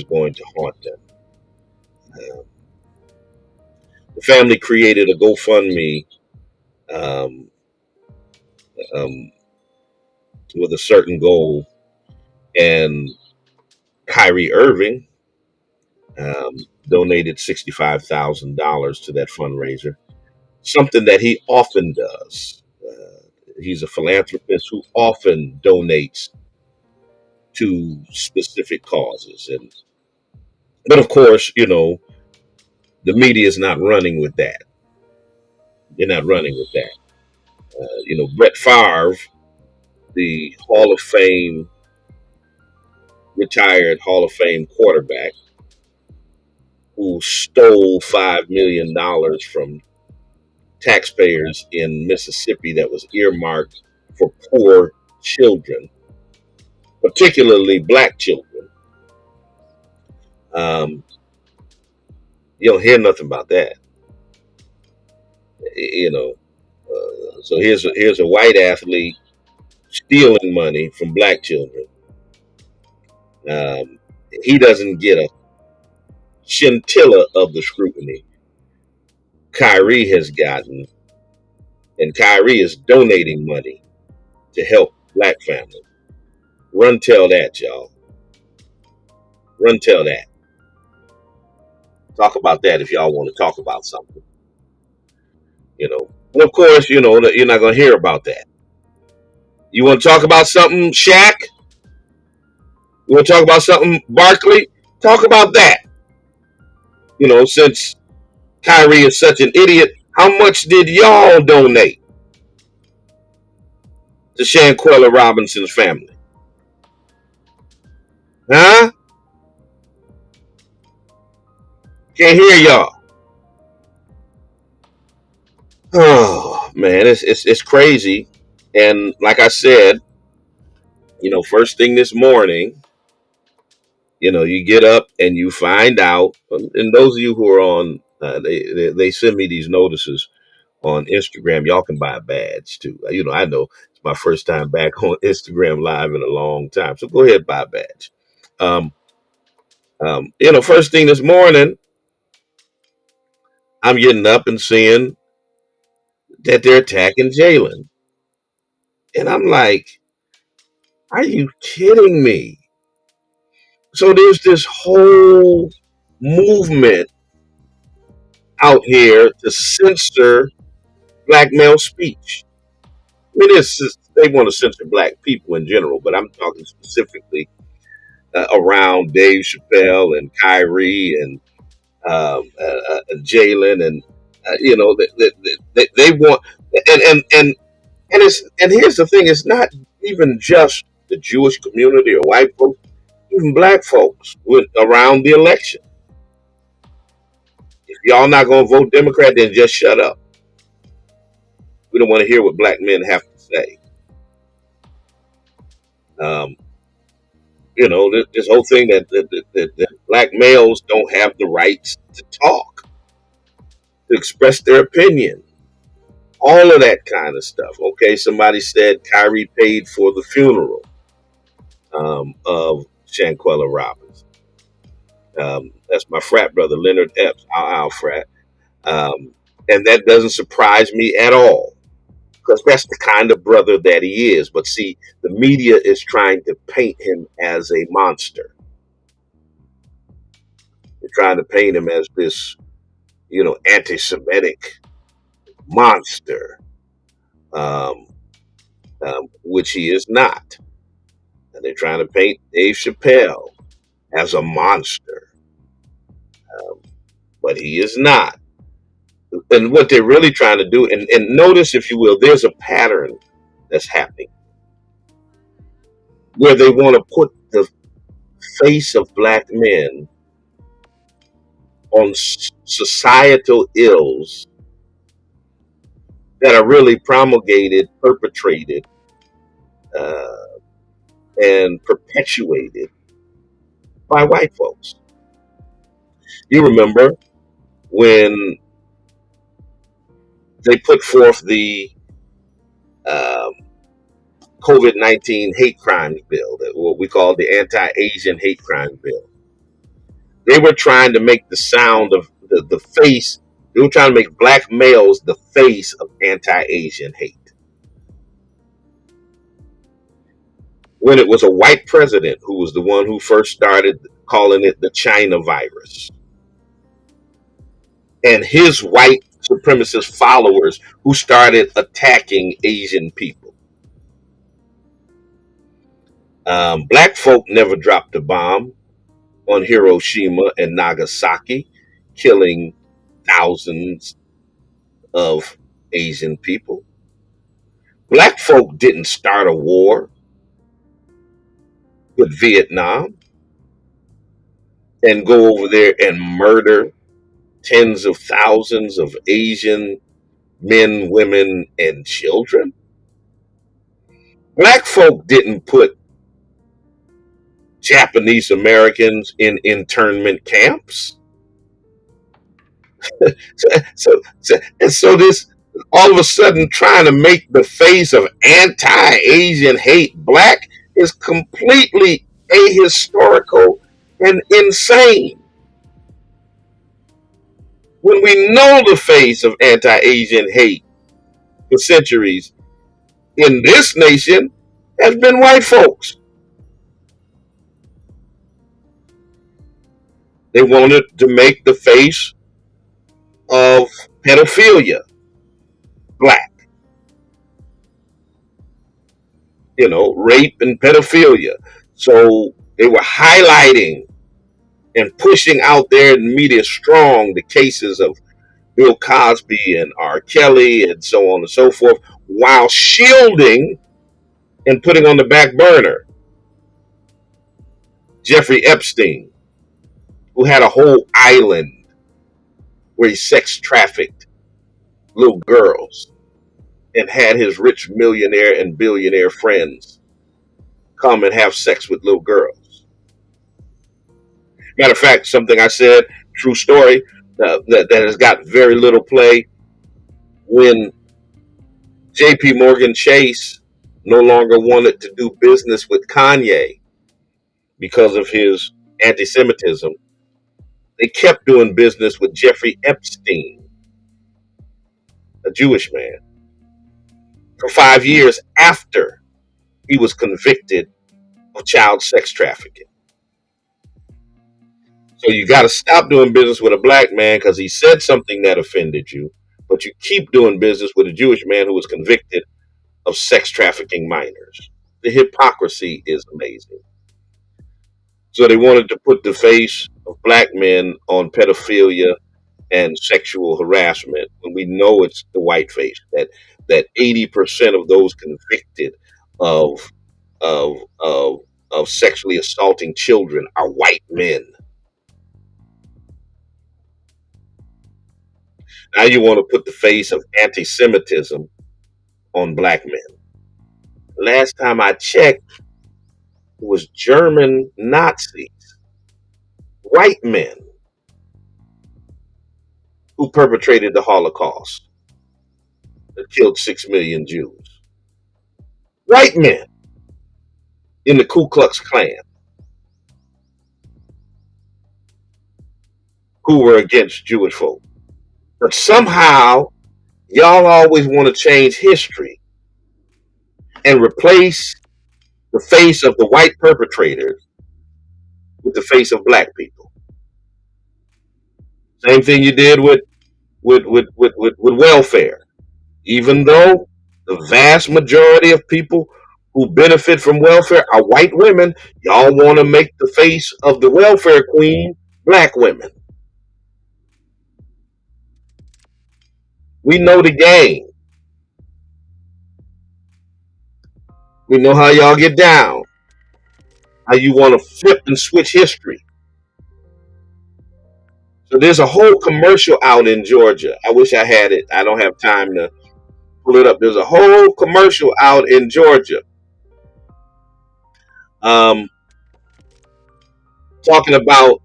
going to haunt them. Uh, the family created a GoFundMe um, um, with a certain goal, and Kyrie Irving um, donated $65,000 to that fundraiser, something that he often does. He's a philanthropist who often donates to specific causes, but of course, the media is not running with that. They're not running with that. Brett Favre, the retired Hall of Fame quarterback, who stole $5 million from taxpayers in Mississippi that was earmarked for poor children, particularly black children. Um, you don't hear nothing about that. So here's a white athlete stealing money from black children. Um, he doesn't get a scintilla of the scrutiny Kyrie has gotten, and Kyrie is donating money to help black families. Run tell that, y'all. Run tell that. Talk about that if y'all want to talk about something. And of course, that you're not going to hear about that. You want to talk about something, Shaq? You want to talk about something, Barkley? Talk about that. Since Kyrie is such an idiot, how much did y'all donate to Shanquella Robinson's family? Huh? Can't hear y'all. Oh man, it's crazy. And like I said, first thing this morning, you get up and you find out. And those of you who are on, they send me these notices on Instagram. Y'all can buy a badge too. I know it's my first time back on Instagram Live in a long time, so go ahead and buy a badge. First thing this morning, I'm getting up and seeing that they're attacking Jalen, and I'm like, are you kidding me? So there's this whole movement out here to censor black male speech. I mean, they want to censor black people in general, but I'm talking specifically around Dave Chappelle and Kyrie and Jalen, and they want, and here's the thing: it's not even just the Jewish community or white folks, even black folks went around the election. If y'all not going to vote Democrat, then just shut up. We don't want to hear what black men have to say. Um, this whole thing that black males don't have the rights to talk, to express their opinion, all of that kind of stuff. Okay, somebody said Kyrie paid for the funeral of Shanquella Robbins. That's my frat brother, Leonard Epps, our frat. And that doesn't surprise me at all, because that's the kind of brother that he is. But see, the media is trying to paint him as a monster. They're trying to paint him as this, anti-Semitic monster, which he is not. And they're trying to paint Dave Chappelle as a monster, but he is not. And what they're really trying to do, and notice, if you will, there's a pattern that's happening where they want to put the face of black men on societal ills that are really promulgated, perpetrated, and perpetuated by white folks. You remember when they put forth the COVID-19 hate crimes bill, what we call the anti-Asian hate crime bill. They were trying to make the sound of the face, they were trying to make black males the face of anti-Asian hate. When it was a white president who was the one who first started calling it the China virus, and his white supremacist followers who started attacking Asian people. Black folk never dropped a bomb on Hiroshima and Nagasaki, killing thousands of Asian people. Black folk didn't start a war with Vietnam and go over there and murder tens of thousands of Asian men, women, and children. Black folk didn't put Japanese Americans in internment camps. So this, all of a sudden, trying to make the face of anti-Asian hate black is completely ahistorical and insane. When we know the face of anti-Asian hate for centuries in this nation has been white folks. They wanted to make the face of pedophilia black. Rape and pedophilia. So they were highlighting and pushing out there in the media strong the cases of Bill Cosby and R. Kelly and so on and so forth, while shielding and putting on the back burner Jeffrey Epstein, who had a whole island where he sex trafficked little girls and had his rich millionaire and billionaire friends come and have sex with little girls. Matter of fact, something I said, true story, that has got very little play. When J.P. Morgan Chase no longer wanted to do business with Kanye because of his anti-Semitism, they kept doing business with Jeffrey Epstein, a Jewish man, for 5 years after he was convicted of child sex trafficking. So you got to stop doing business with a black man because he said something that offended you, but you keep doing business with a Jewish man who was convicted of sex trafficking minors. The hypocrisy is amazing. So they wanted to put the face of black men on pedophilia and sexual harassment when we know it's the white face, that 80% of those convicted of of of of sexually assaulting children are white men. Now you want to put the face of anti-Semitism on black men. Last time I checked, it was German Nazis, white men, who perpetrated the Holocaust that killed 6 million Jews. White men in the Ku Klux Klan who were against Jewish folk. But somehow, y'all always want to change history and replace the face of the white perpetrators with the face of black people. Same thing you did with welfare. Even though the vast majority of people who benefit from welfare are white women, y'all want to make the face of the welfare queen black women. We know the game. We know how y'all get down. How you want to flip and switch history. So there's a whole commercial out in Georgia. I wish I had it. I don't have time to pull it up. There's a whole commercial out in Georgia. Talking about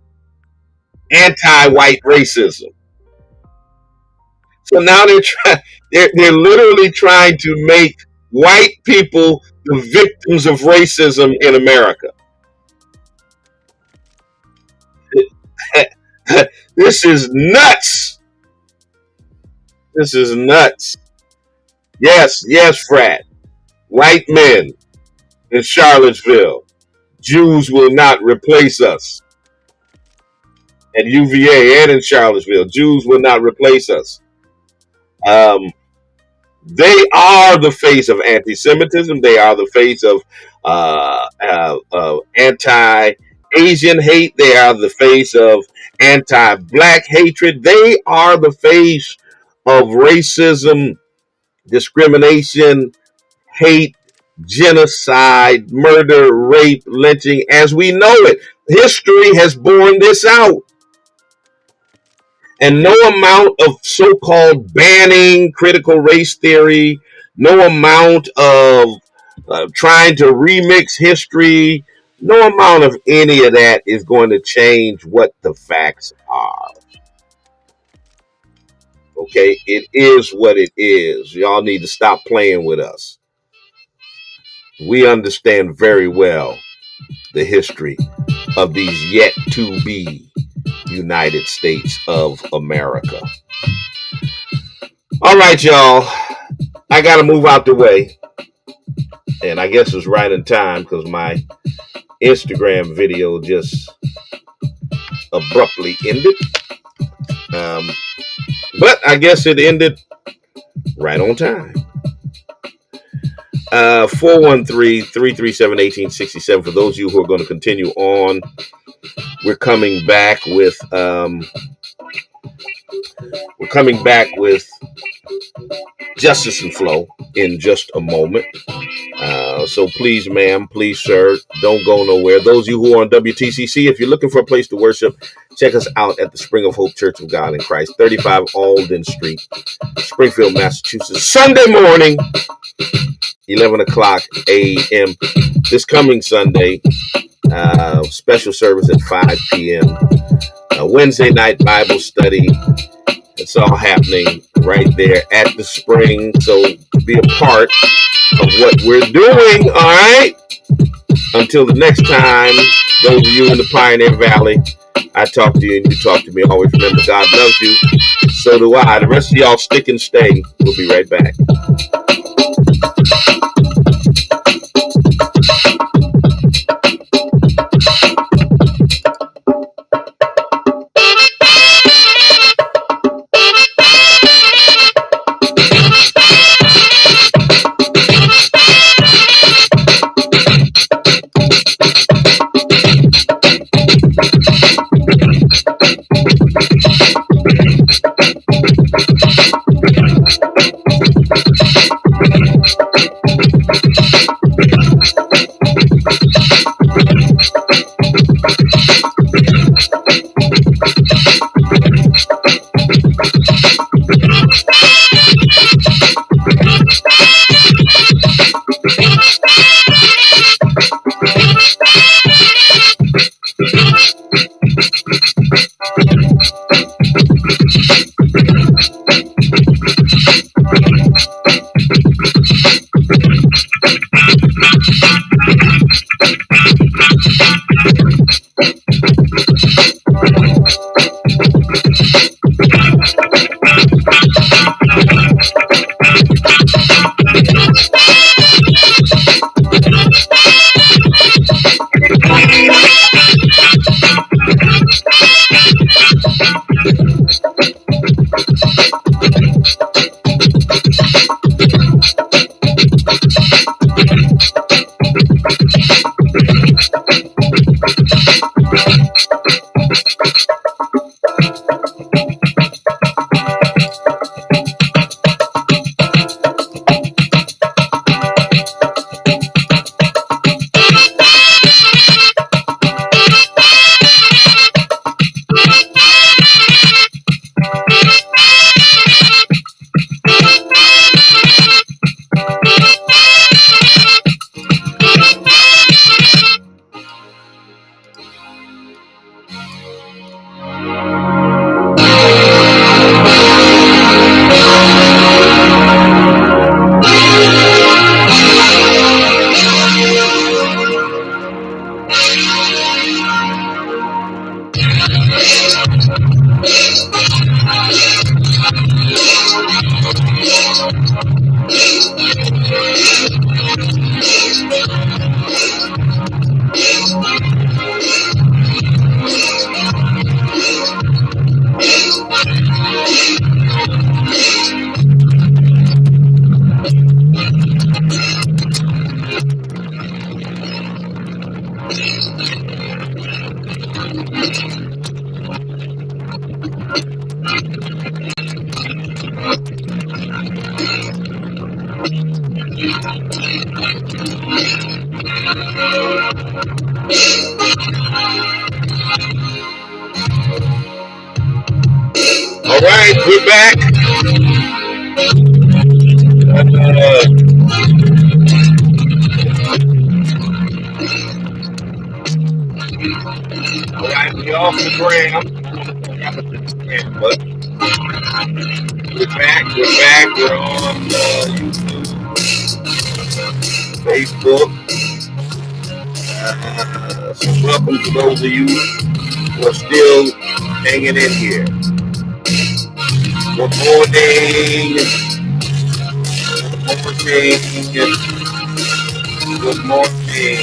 anti-white racism. So now they're literally trying to make white people the victims of racism in America. This is nuts. This is nuts. Yes, frat. White men in Charlottesville. Jews will not replace us. At UVA and in Charlottesville, Jews will not replace us. They are the face of anti-Semitism. They are the face of anti-Asian hate. They are the face of anti-black hatred. They are the face of racism, discrimination, hate, genocide, murder, rape, lynching, as we know it. History has borne this out. And no amount of so-called banning critical race theory, no amount of trying to remix history, no amount of any of that is going to change what the facts are. Okay, it is what it is. Y'all need to stop playing with us. We understand very well the history of these yet to be United States of America. All right, y'all. I got to move out the way. And I guess it's right in time because my Instagram video just abruptly ended. But I guess it ended right on time. 413-337-1867 for those of you who are going to continue on. We're coming back with Justice and Flow in just a moment. So please, ma'am, please, sir, don't go nowhere. Those of you who are on WTCC, if you're looking for a place to worship, check us out at the Spring of Hope Church of God in Christ, 35 Alden Street, Springfield, Massachusetts. Sunday morning, 11 o'clock a.m. This coming Sunday, special service at 5 p.m. Wednesday night Bible study. It's all happening right there at the Spring. So be a part of what we're doing, all right? Until the next time, those of you in the Pioneer Valley, I talk to you and you talk to me. Always remember, God loves you. So do I. The rest of y'all stick and stay. We'll be right back. All right, we're back. All right, we off the gram. But we're back. We're back. We're on YouTube, Facebook. So welcome to those of you who are still hanging in here. Good morning. Good morning. Good morning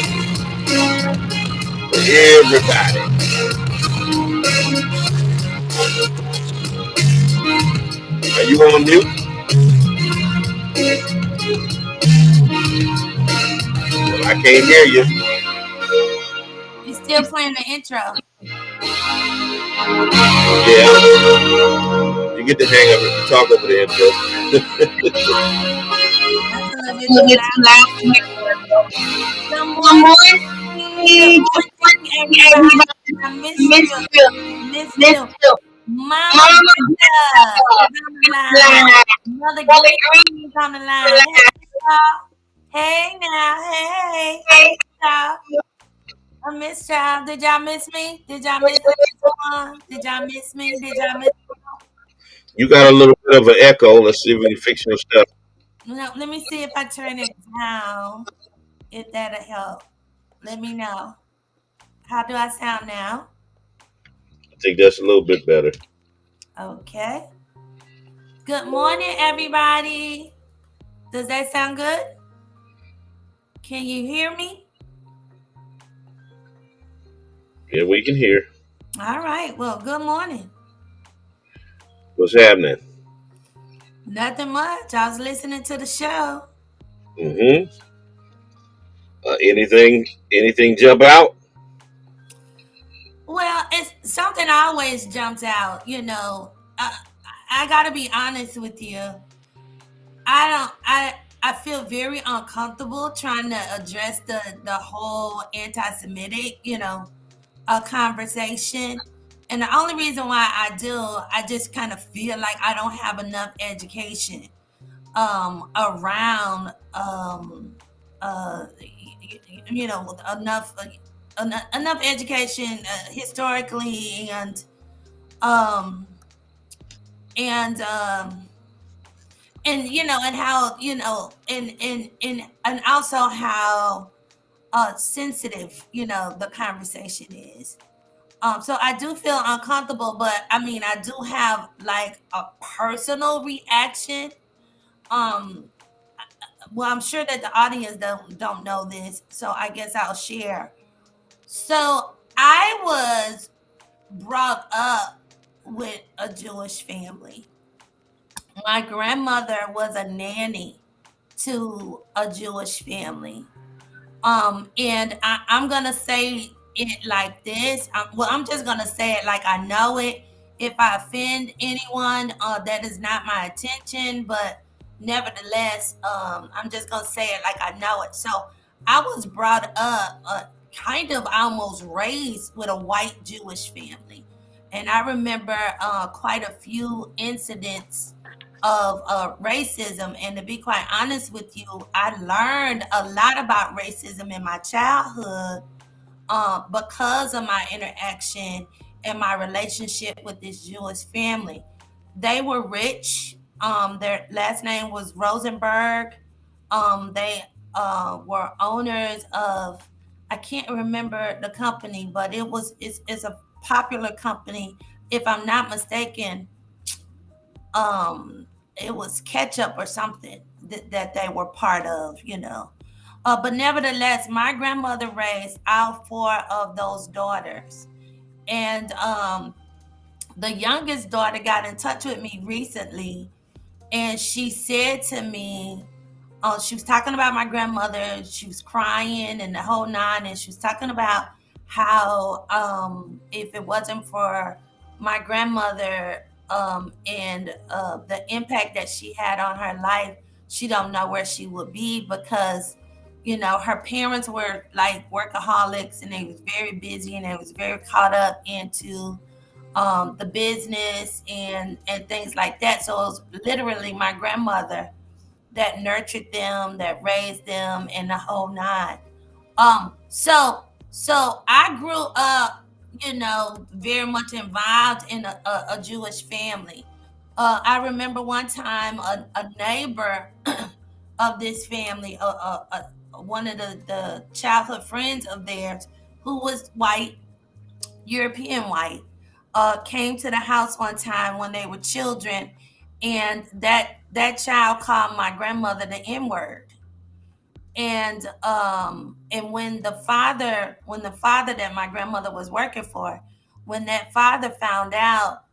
to everybody. Are you on mute? Well, I can't hear you. You still playing the intro? Yeah. You get the hang of it. You talk over the intro. That's a little bit too loud. Good morning. Good morning, everybody. I miss you. Miss you. Mama Brenda is on the line. Mother Green is on the line. Hey, y'all. Hey, now. Hey. I miss y'all. I miss y'all. Did y'all miss me? Did y'all miss Swan? Did y'all miss me? Did y'all miss me? You got a little bit of an echo. Let's see if we can fix your stuff. No, let me see if I turn it down. If that'll help. Let me know. How do I sound now? I think that's a little bit better. Okay. Good morning, everybody. Does that sound good? Can you hear me? Yeah, we can hear. All right. Well, good morning. What's happening? Nothing much. I was listening to the show. Mm-hmm. Anything jump out? Well, it's something always jumps out. I gotta be honest with you. I don't. I feel very uncomfortable trying to address the whole anti-Semitic, a conversation. And the only reason why I do, I just kind of feel like I don't have enough education around uh enough education historically um and and how and also how sensitive the conversation is. So I do feel uncomfortable, but I mean, I do have like a personal reaction. Um, well, I'm sure that the audience don't know this, so I guess I'll share. So I was brought up with a Jewish family. My grandmother was a nanny to a Jewish family. And I'm gonna say it like this. I'm just gonna say it like I know it. If I offend anyone, that is not my intention. But nevertheless, I'm just gonna say it like I know it. So I was brought up, kind of almost raised with a white Jewish family, and I remember quite a few incidents of racism. And to be quite honest with you, I learned a lot about racism in my childhood because of my interaction and my relationship with this Jewish family. They were rich. Their last name was Rosenberg. They were owners of, I can't remember the company, but it's a popular company. If I'm not mistaken, um it was ketchup or something that they were part of, you know. But nevertheless, my grandmother raised all four of those daughters. And the youngest daughter got in touch with me recently, and she said to me, she was talking about my grandmother. She was crying and the whole nine, and she was talking about how if it wasn't for my grandmother and the impact that she had on her life, she don't know where she would be because her parents were like workaholics and they was very busy and they was very caught up into the business and things like that. So it was literally my grandmother that nurtured them, that raised them, and the whole nine. So I grew up, very much involved in a Jewish family. I remember one time a neighbor of this family, one of the childhood friends of theirs, who was white, European white, came to the house one time when they were children, and that child called my grandmother the N word. And when the father that my grandmother was working for, when that father found out,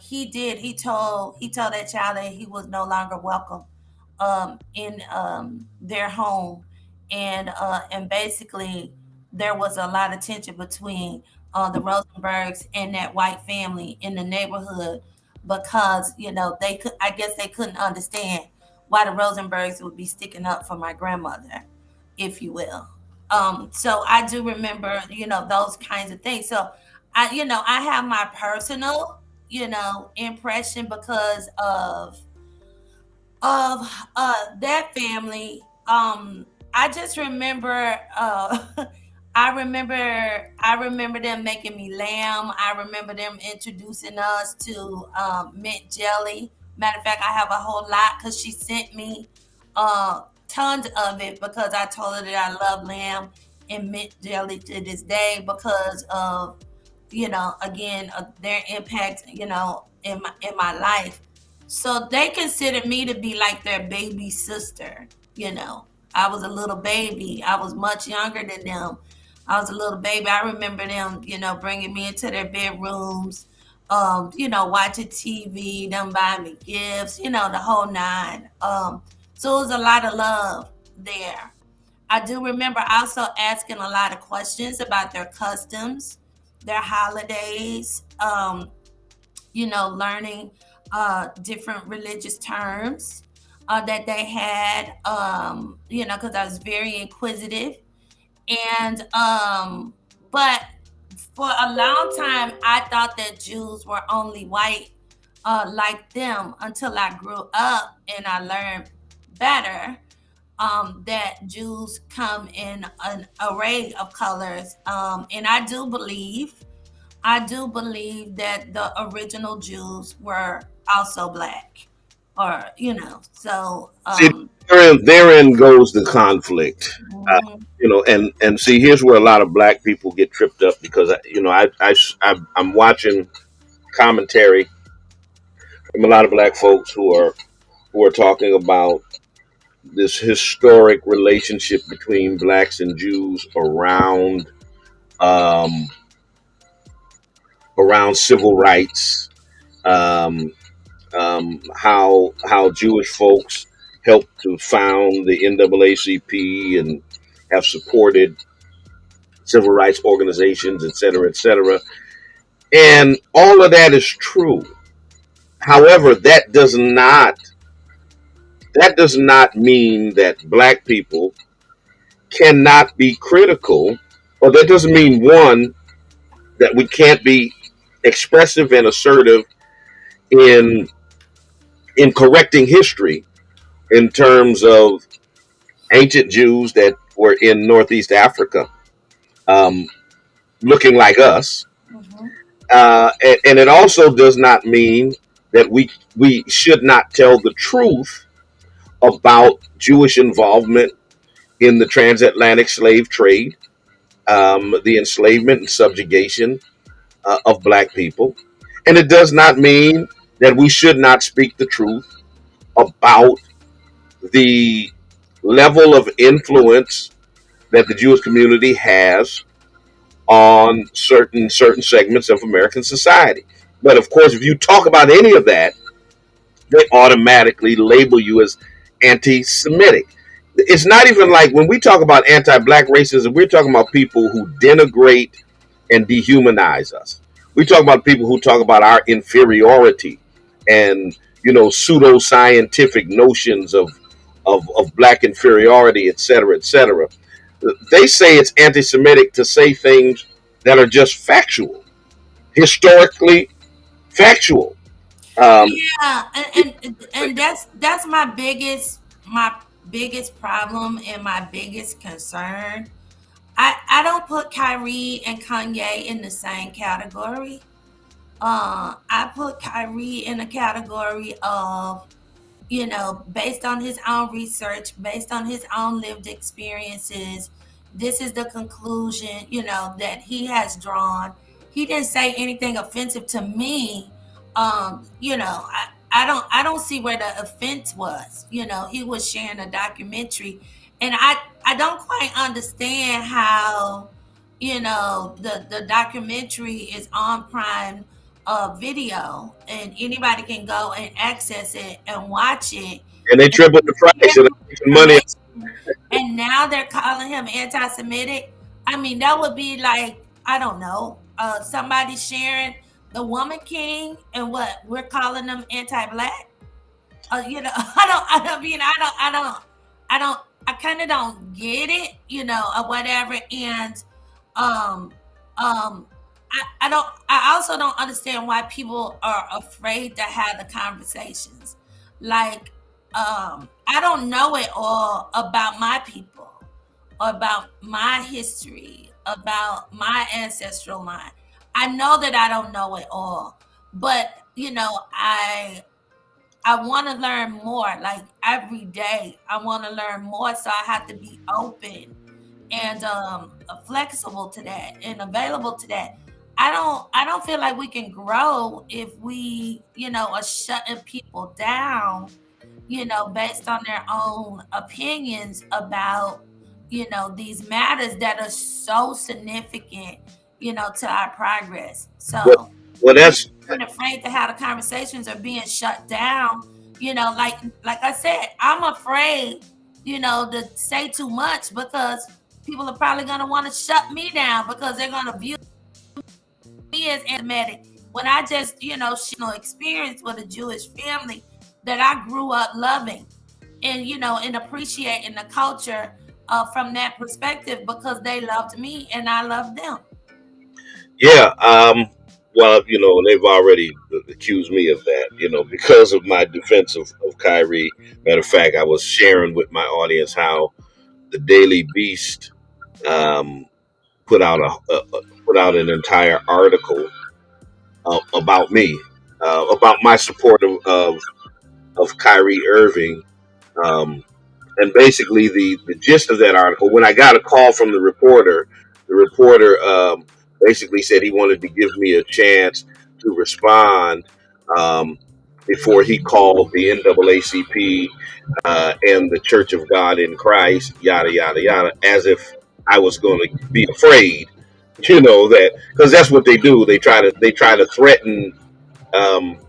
he told that child that he was no longer welcome in their home, and basically there was a lot of tension between the Rosenbergs and that white family in the neighborhood, because I guess they couldn't understand why the Rosenbergs would be sticking up for my grandmother, if you will. So I do remember, those kinds of things. So I have my personal, impression because of that family. I just remember I remember them making me lamb. I remember them introducing us to mint jelly. Matter of fact, I have a whole lot because she sent me tons of it because I told her that I love lamb and mint jelly to this day because of again their impact in my life. So they considered me to be like their baby sister. I was a little baby. I was much younger than them. I was a little baby. I remember them, bringing me into their bedrooms, watching TV, them buying me gifts, the whole nine. So it was a lot of love there. I do remember also asking a lot of questions about their customs, their holidays, learning different religious terms that they had, because I was very inquisitive. But for a long time, I thought that Jews were only white like them until I grew up and I learned better that Jews come in an array of colors. And I do believe that the original Jews were also black, or so. See, therein goes the conflict. Mhm. And see, here's where a lot of black people get tripped up because I'm watching commentary from a lot of black folks who are talking about this historic relationship between blacks and Jews um, around civil rights, um, how Jewish folks helped to found the NAACP and have supported civil rights organizations, et cetera, et cetera. And all of that is true. However, that does not mean that black people cannot be critical, or that doesn't mean one that we can't be expressive and assertive in correcting history in terms of ancient Jews that were in Northeast Africa, um, looking like us. Mhm. And it also does not mean that we should not tell the truth about Jewish involvement in the transatlantic slave trade, the enslavement and subjugation of black people. And it does not mean that we should not speak the truth about the level of influence that the Jewish community has on certain segments of American society. But of course, if you talk about any of that, they automatically label you as anti-Semitic. It's not even like when we talk about anti-black racism, we're talking about people who denigrate and dehumanize us. We talk about people who talk about our inferiority and pseudo-scientific notions of black inferiority, et cetera, et cetera. They say it's anti-Semitic to say things that are just factual, historically factual. Um, Yeah, and that's my biggest problem and my biggest concern. I don't put Kyrie and Kanye in the same category. I put Kyrie in a category of, based on his own research, based on his own lived experiences, this is the conclusion, that he has drawn. He didn't say anything offensive to me. I don't see where the offense was. He was sharing a documentary, and I don't quite understand how, the documentary is on Prime video, and anybody can go and access it and watch it and they and tripled the price and they're making money. information, and now they're calling him anti-Semitic. I mean, that would be like, I don't know, somebody sharing the Woman King, and what we're calling them anti-black. I don't, I kind of don't get it, or whatever. And um, um, I also don't understand why people are afraid to have the conversations. Like, I don't know it all about my people, about my history, about my ancestral line. I know that I don't know it all, but I want to learn more. Like, every day, I want to learn more. So I have to be open and flexible to that and available to that. I don't feel like we can grow if we, are shutting people down, based on their own opinions about, these matters that are so significant, to our progress. Well, So well, that's being afraid to have the conversations or being shut down, like I said, I'm afraid, to say too much, because people are probably gonna want to shut me down because they're gonna view me as anti-Semitic, when I just, experience with a Jewish family that I grew up loving, and and appreciating the culture from that perspective, because they loved me and I loved them. yeah. Well, they've already accused me of that. Because of my defense of Kyrie. Matter of fact, I was sharing with my audience how the Daily Beast um, put out put out an entire article about me, about my support of Kyrie Irving. Um, and basically, the gist of that article, when I got a call from the reporter basically said he wanted to give me a chance to respond um, before he called the NAACP and the Church of God in Christ, yada yada yada, as if I was going to be afraid, that because that's what they do. They try to threaten um,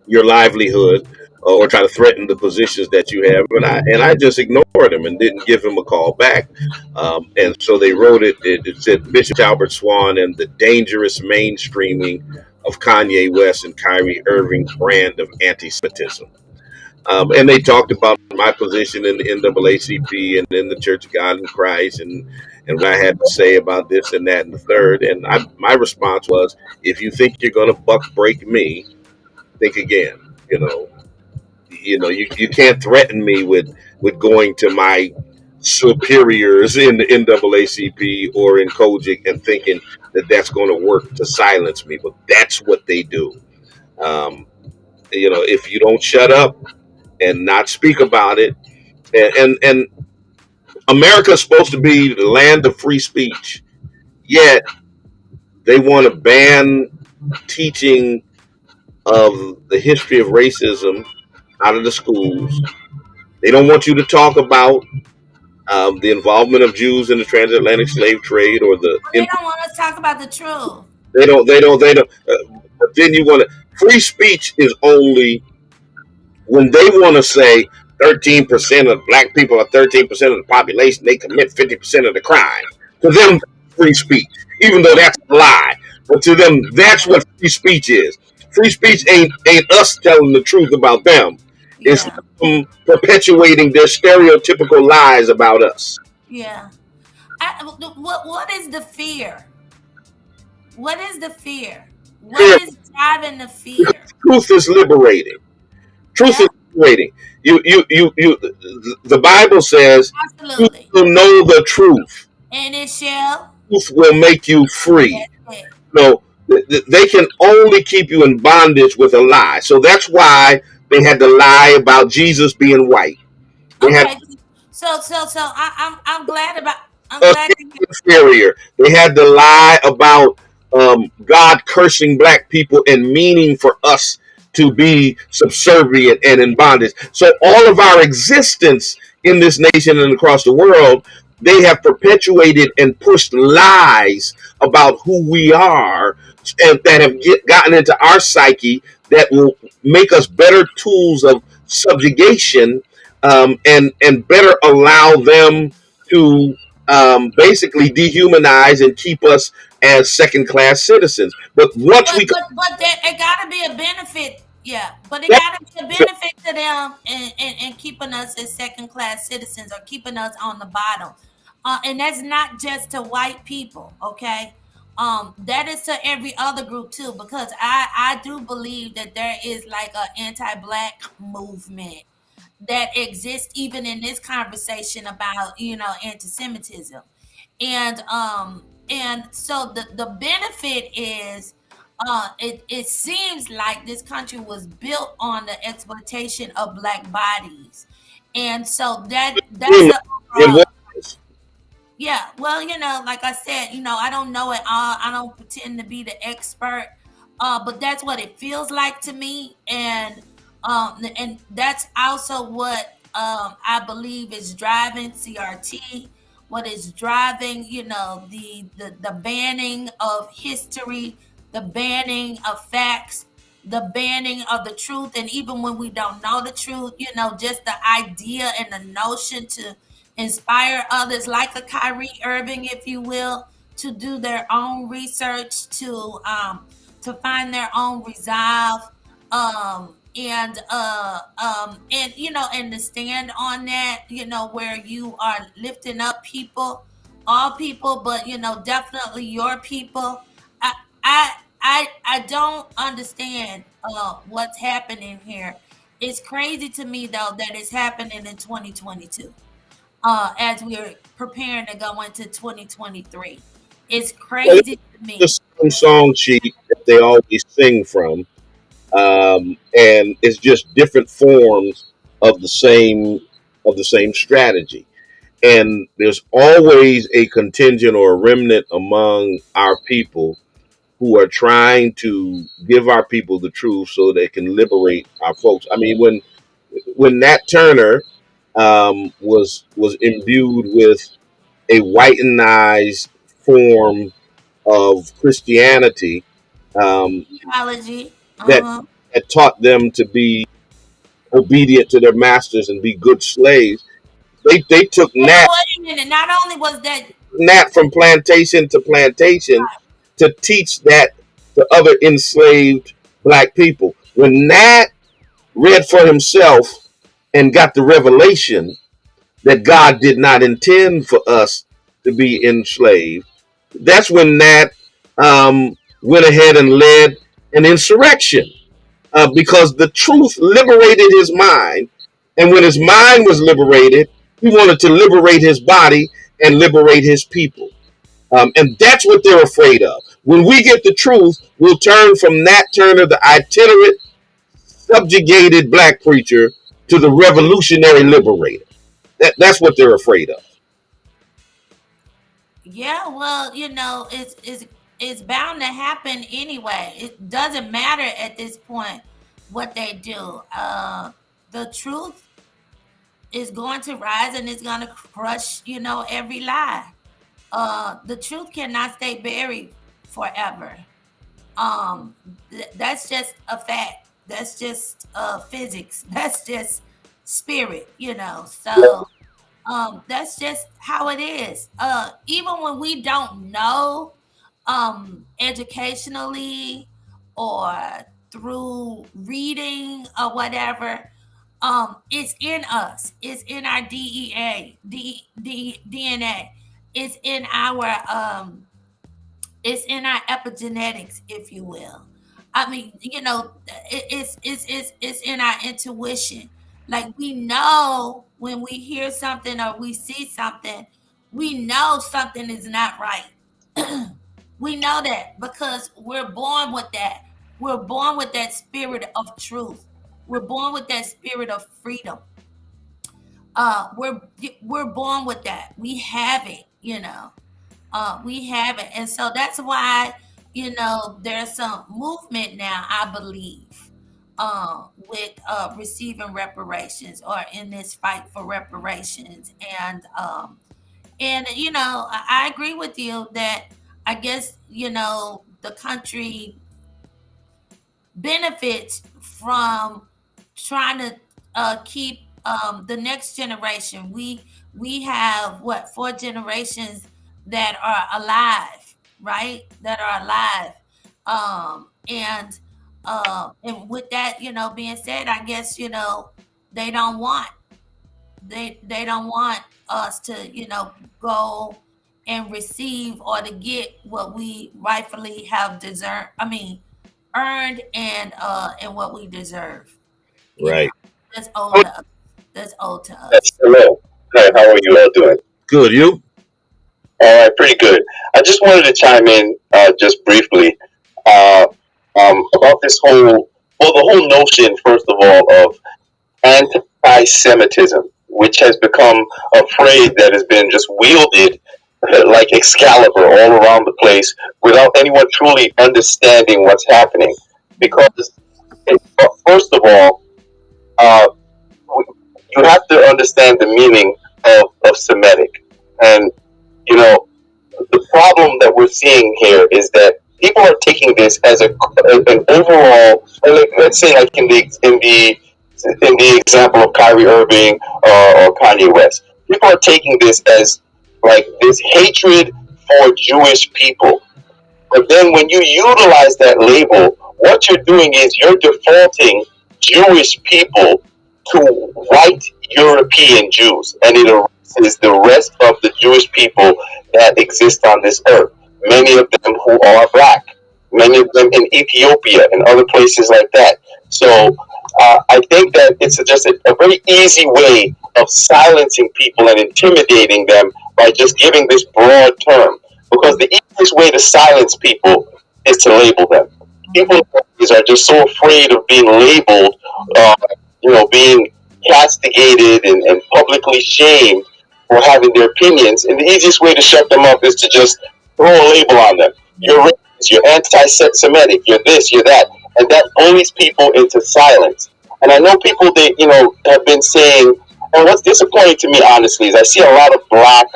your livelihood or try to threaten the positions that you have. And I just ignored him and didn't give him a call back. And so they wrote it. It said Bishop Talbert Swan and the dangerous mainstreaming of Kanye West and Kyrie Irving's brand of anti-Semitism. And they talked about my position in the NAACP and in the Church of God in Christ, and what I had to say about this and that and the third. And my response was, if you think you're going to buck break me, think again. You know, you can't threaten me with going to my superiors in the NAACP or in Kojic and thinking that that's going to work to silence me. But that's what they do. Um, if you don't shut up and not speak about it, and America is supposed to be the land of free speech, yet they want to ban teaching of the history of racism out of the schools. They don't want you to talk about the involvement of Jews in the transatlantic slave trade or the. Well, they don't want us to talk about the truth. They don't. They don't. They don't. But then you want to. Free speech is only when they want to say 13% of black people are 13% of the population. They commit 50% of the crime. To them, free speech, even though that's a lie. But to them, that's what free speech is. Free speech ain't us telling the truth about them. It's Yeah, them perpetuating their stereotypical lies about us. yeah. What is the fear? What is the fear? What Fear, is driving the fear? truth is liberating. Truth Yeah, is liberating. You. The Bible says, "You absolutely. will know the truth. And it shall. Truth will make you free." That's it. No, they can only keep you in bondage with a lie. So that's why they had to lie about Jesus being white. They had Okay. I'm glad about. I'm us glad to hear. being inferior. They had to lie about God cursing black people and meaning for us to be subservient and in bondage. So all of our existence in this nation and across the world, they have perpetuated and pushed lies about who we are, and that have gotten into our psyche, that will make us better tools of subjugation, and better allow them to basically dehumanize and keep us as second class citizens. But once we But there, it got to be a benefit. Yeah, but it that, got to be a benefit to them in keeping us as second class citizens or keeping us on the bottom. And that's not just to white people, okay? That is to every other group too, because I do believe that there is like an anti-black movement that exists even in this conversation about anti-Semitism, and so the benefit is it seems like this country was built on the exploitation of black bodies, and so that's the it overall. was Yeah, well, like I said, I don't know it all. I don't pretend to be the expert, but that's what it feels like to me, and that's also what I believe is driving CRT. What is driving, the banning of history, the banning of facts, the banning of the truth, and even when we don't know the truth, just the idea and the notion to inspire others like a Kyrie Irving, if you will, to do their own research, to find their own resolve, and to stand on that, where you are lifting up people, all people, but definitely your people. I I I don't understand what's happening here. It's crazy to me though that it's happening in 2022, as we're preparing to go into 2023. It's crazy to the me. same song sheet that they always sing from, and it's just different forms of the same strategy. And there's always a contingent or a remnant among our people who are trying to give our people the truth so they can liberate our folks. I mean, when Nat Turner was imbued with a whitenized form of Christianity, um, Theology. that that taught them to be obedient to their masters and be good slaves. They took Yeah, but wait a minute. Not only was that, Nat from plantation to plantation to teach that to other enslaved black people. When Nat read for himself and got the revelation that God did not intend for us to be enslaved, that's when Nat went ahead and led an insurrection, because the truth liberated his mind. And when his mind was liberated, he wanted to liberate his body and liberate his people. And that's what they're afraid of. When we get the truth, we'll turn from Nat Turner, the itinerant, subjugated black preacher, to the revolutionary liberator. That's what they're afraid of. yeah, well, it's bound to happen anyway. It doesn't matter at this point what they do. the truth is going to rise and it's going to crush, every lie. The truth cannot stay buried forever. Um, that's just a fact. That's just physics. That's just spirit. So that's just how it is. Even when we don't know, educationally or through reading or whatever, it's in us. It's in our DNA. It's in our it's in our epigenetics, if you will. I mean, it's in our intuition. Like, we know when we hear something or we see something, we know something is not right. We know that because we're born with that. We're born with that spirit of truth. We're born with that spirit of freedom. We're born with that. We have it. We have it. And so that's why, there's some movement now, I believe, with receiving reparations or in this fight for reparations. And I agree with you that I guess, the country benefits from trying to keep the next generation. We have what, 4 generations that are alive, right? That are alive, and with that, being said, I guess they don't want they don't want us to go and receive or to get what we rightfully have deserved. I mean, earned and what we deserve. Right. That's owed to us. That's owed to Yes, us. hello. Hi, how are you all doing? Good. You? All right, pretty good. I just wanted to chime in just briefly uh, about this the whole notion, first of all, of anti-Semitism, which has become a phrase that has been just wielded like Excalibur all around the place without anyone truly understanding what's happening. Because, first of all, uh, you have to understand the meaning of Semitic. And, you know, the problem that we're seeing here is that people are taking this as an overall, like, let's say, like in the example of Kyrie Irving or Kanye West, people are taking this as like this hatred for Jewish people. But then when you utilize that label, what you're doing is you're defaulting Jewish people to white European Jews, and it erases the rest of the Jewish people that exist on this earth. Many of them who are black, many of them in Ethiopia and other places like that. So I think that it's just a very easy way of silencing people and intimidating them by just giving this broad term. Because the easiest way to silence people is to label them. People nowadays are just so afraid of being labeled, uh, being castigated and publicly shamed for having their opinions. And the easiest way to shut them up is to just throw a label on them. You're racist, you're anti-Semitic, you're this, you're that. And that bullies people into silence. And I know people that, have been saying, and what's disappointing to me, honestly, is I see a lot of black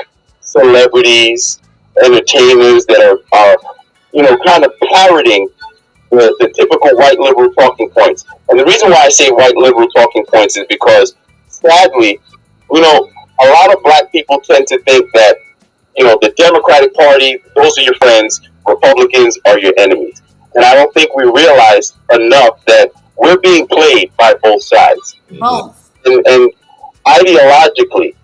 celebrities, entertainers that are kind of parroting the typical white liberal talking points. And the reason why I say white liberal talking points is because, sadly, a lot of black people tend to think that, the Democratic Party, those are your friends, Republicans are your enemies. And I don't think we realize enough that we're being played by both sides. Both. And ideologically,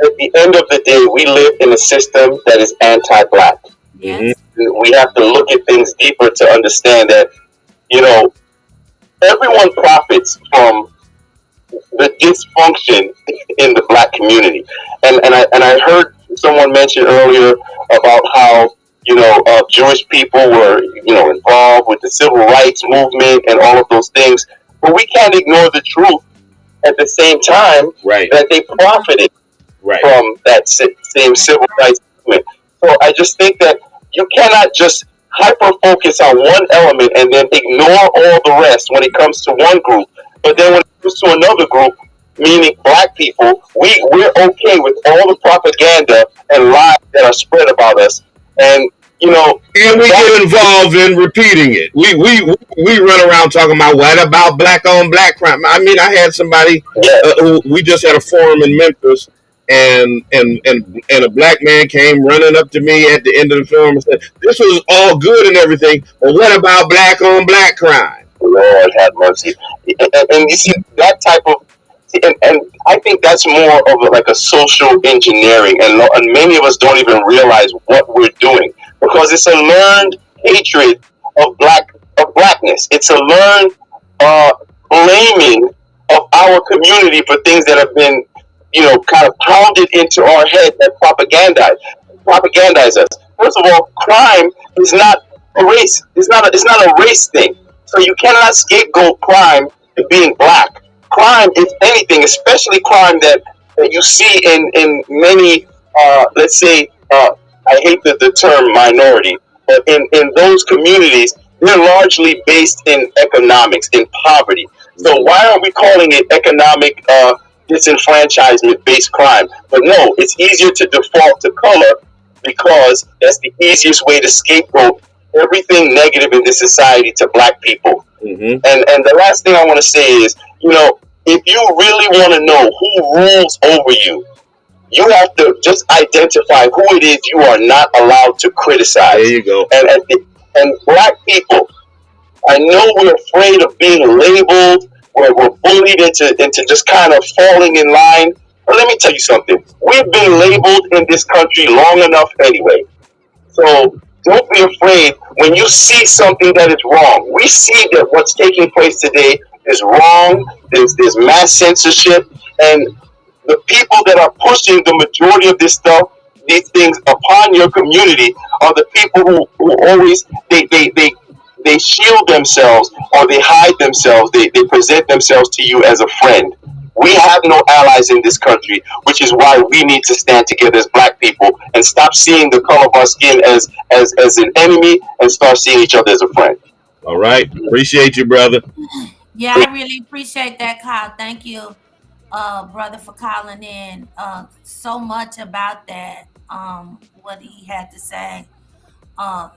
at the end of the day, we live in a system that is anti-black. Yes. We have to look at things deeper to understand that, everyone profits from the dysfunction in the black community. And I heard someone mention earlier about how Jewish people were involved with the civil rights movement and all of those things, but we can't ignore the truth at the same time that they profited from that same civil rights movement. So I just think that you cannot just hyper focus on one element and then ignore all the rest when it comes to one group. But then when it to another group, meaning black people, we're okay with all the propaganda and lies that are spread about us. And you know, and we get involved in repeating it. We run around talking about what about black on black crime. I mean, I had somebody who we just had a forum in Memphis, and a black man came running up to me at the end of the forum and said, "This was all good and everything, but what about black on black crime?" Lord have mercy. And you see that type of, and I think that's more of like a social engineering, and many of us don't even realize what we're doing because it's a learned hatred of blackness. It's a learned uh, blaming of our community for things that have been, kind of pounded into our head that propagandize us. First of all, crime is not a race. It's not a race thing. So you cannot scapegoat crime to being black. Crime, if anything, especially crime that you see in many, let's say, I hate the term minority, but in those communities, they're largely based in economics, in poverty. So why aren't we calling it economic disenfranchisement based crime? But no, it's easier to default to color because that's the easiest way to scapegoat everything negative in this society to black people. And the last thing I want to say is, if you really want to know who rules over you, you have to just identify who it is you are not allowed to criticize. There you go. And black people, I know we're afraid of being labeled, we're bullied into just kind of falling in line. But let me tell you something. We've been labeled in this country long enough anyway. So don't be afraid when you see something that is wrong. We see that what's taking place today is wrong. There's mass censorship, and the people that are pushing the majority of this stuff, these things upon your community, are the people who always they shield themselves or they hide themselves. They present themselves to you as a friend. We have no allies in this country, which is why we need to stand together as black people and stop seeing the color of our skin as an enemy and start seeing each other as a friend. All right. Appreciate you, brother. Yeah, I really appreciate that, Kyle. Thank you, brother, for calling in. So much about that. What he had to say.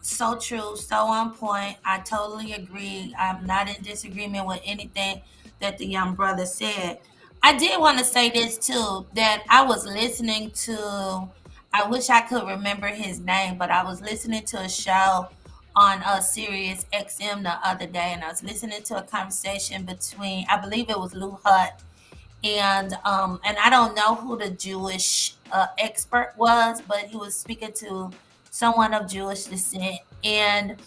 So true, so on point. I totally agree. I'm not in disagreement with anything that the young brother said. I did want to say this too, that I was listening to, I wish I could remember his name, but I was listening to a show on Sirius XM the other day, and I was listening to a conversation between, I believe it was Lou Hutt and I don't know who the Jewish expert was, but he was speaking to someone of Jewish descent, and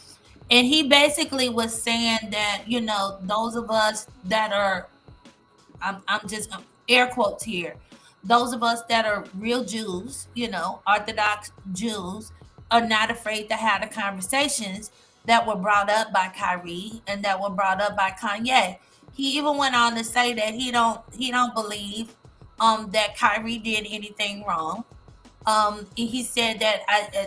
he basically was saying that those of us that are I'm just air quotes here. Those of us that are real Jews, Orthodox Jews, are not afraid to have the conversations that were brought up by Kyrie and that were brought up by Kanye. He even went on to say that he don't believe that Kyrie did anything wrong. He said that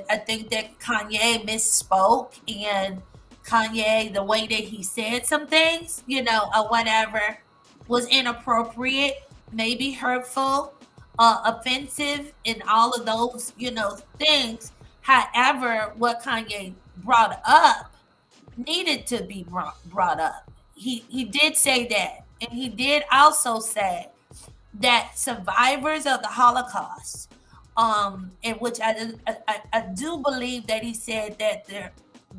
I think that Kanye misspoke, and Kanye, the way that he said some things, or whatever, was inappropriate, maybe hurtful, offensive, and all of those, things. However, what Kanye brought up needed to be brought up. He did say that, and he did also say that survivors of the Holocaust, in which I do believe that he said that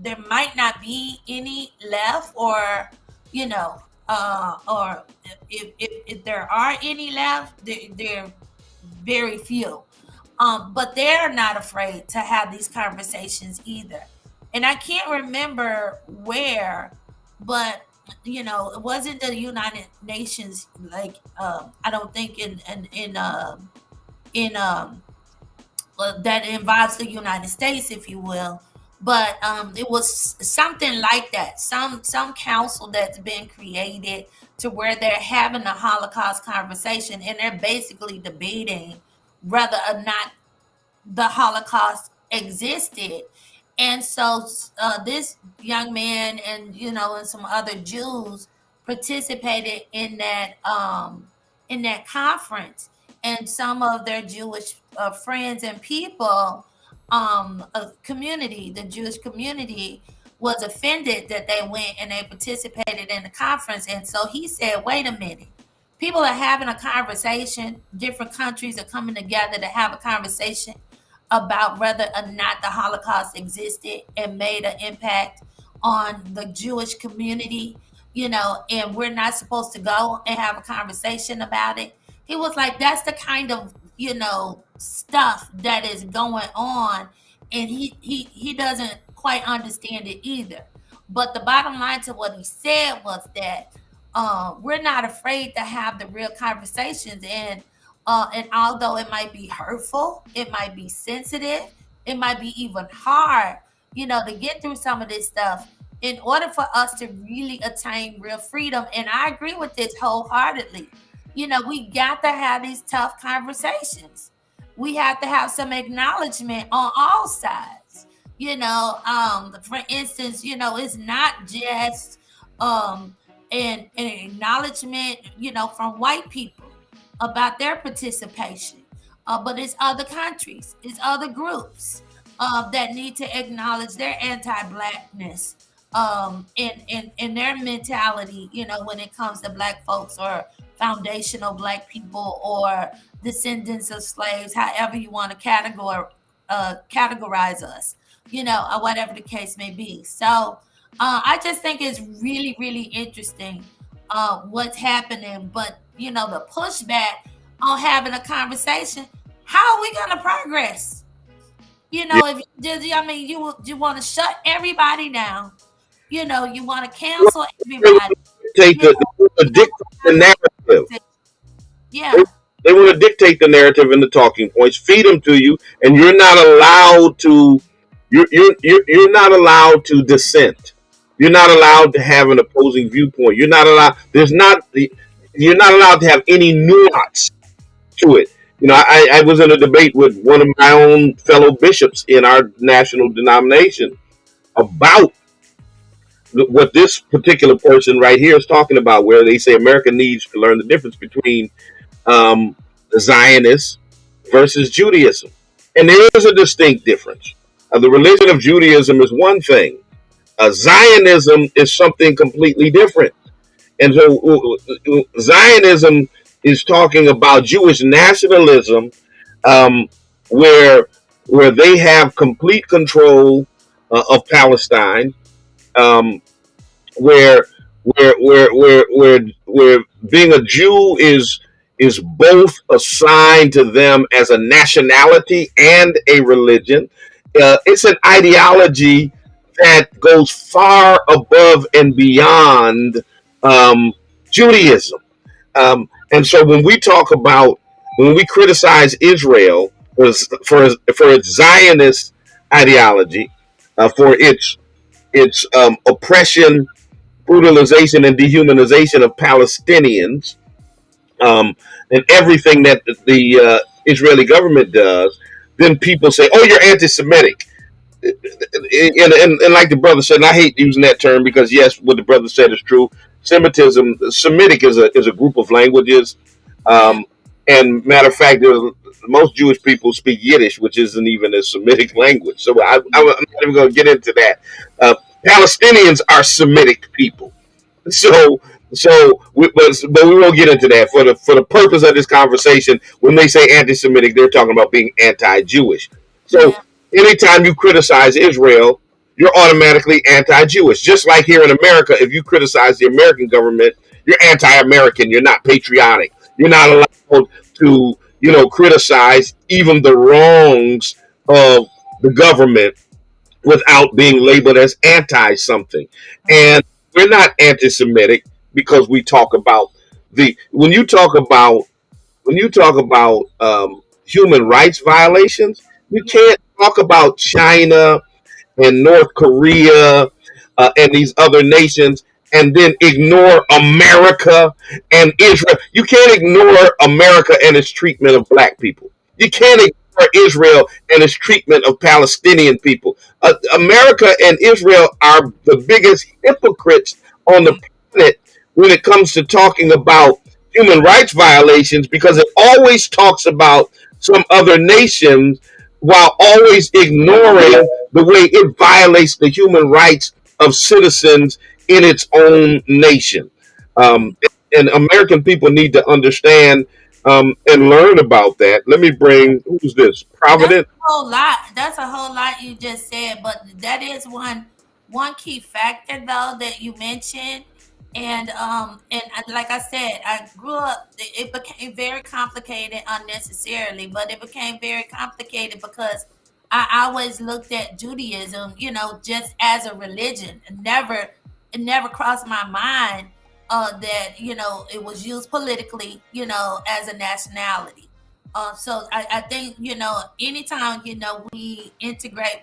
there might not be any left, or or if there are any left, they're very few. But they're not afraid to have these conversations either. And I can't remember where, but it wasn't the United Nations. Like I don't think in that involves the United States, if you will. But it was something like that. Some council that's been created to where they're having a Holocaust conversation, and they're basically debating whether or not the Holocaust existed. And so this young man and and some other Jews participated in that conference, and some of their Jewish friends and people, community, the Jewish community, was offended that they went and they participated in the conference. And so he said, wait a minute. People are having a conversation. Different countries are coming together to have a conversation about whether or not the Holocaust existed and made an impact on the Jewish community, and we're not supposed to go and have a conversation about it. He was like, that's the kind of, stuff that is going on. And he doesn't quite understand it either. But the bottom line to what he said was that we're not afraid to have the real conversations. And although it might be hurtful, it might be sensitive, it might be even hard, to get through some of this stuff, in order for us to really attain real freedom. And I agree with this wholeheartedly. We got to have these tough conversations. We have to have some acknowledgement on all sides. For instance, it's not just an acknowledgement, from white people about their participation, but it's other countries, it's other groups that need to acknowledge their anti-blackness, in their mentality, when it comes to black folks, or foundational black people, or descendants of slaves, however you want to categorize us, or whatever the case may be. So I just think it's really, really interesting what's happening. But the pushback on having a conversation, how are we going to progress? If you want to shut everybody down, you want to cancel everybody. They want to dictate the narrative. Yeah. They want to dictate the narrative and the talking points, feed them to you, and you're not allowed to. You're not allowed to dissent. You're not allowed to have an opposing viewpoint. You're not allowed. You're not allowed to have any nuance to it. I was in a debate with one of my own fellow bishops in our national denomination about what this particular person right here is talking about, where they say America needs to learn the difference between the Zionists versus Judaism. And there is a distinct difference. The religion of Judaism is one thing. Zionism is something completely different. And so Zionism is talking about Jewish nationalism, where they have complete control of Palestine, where being a Jew is both assigned to them as a nationality and a religion. It's an ideology that goes far above and beyond Judaism. And so when we criticize Israel for its Zionist ideology, for its oppression, brutalization, and dehumanization of Palestinians, and everything that the Israeli government does, then people say, "Oh, you're anti-Semitic." And like the brother said, and I hate using that term because yes, what the brother said is true. Semitic is a group of languages, and matter of fact, most Jewish people speak Yiddish, which isn't even a Semitic language. So I'm not even going to get into that. Palestinians are Semitic people. But we won't get into that for the purpose of this conversation. When they say anti-Semitic, they're talking about being anti-Jewish. So anytime you criticize Israel, you're automatically anti-Jewish. Just like here in America, if you criticize the American government, you're anti-American. You're not patriotic. You're not allowed to, criticize even the wrongs of the government without being labeled as anti-something. And we're not anti-Semitic because we talk about when you talk about human rights violations, you can't talk about China and North Korea and these other nations and then ignore America and Israel. You can't ignore America and its treatment of black people. You can't ignore Israel and its treatment of Palestinian people. America and Israel are the biggest hypocrites on the planet when it comes to talking about human rights violations, because it always talks about some other nation while always ignoring the way it violates the human rights of citizens in its own nation. Um, and American people need to understand and learn about that. Let me bring, who's this? That's Providence? a whole lot. That's a whole lot you just said, but that is one key factor though that you mentioned. Like I said, I grew up. It became very complicated unnecessarily, but it became very complicated because I always looked at Judaism, just as a religion. It never crossed my mind that it was used politically, as a nationality. So I think anytime we integrate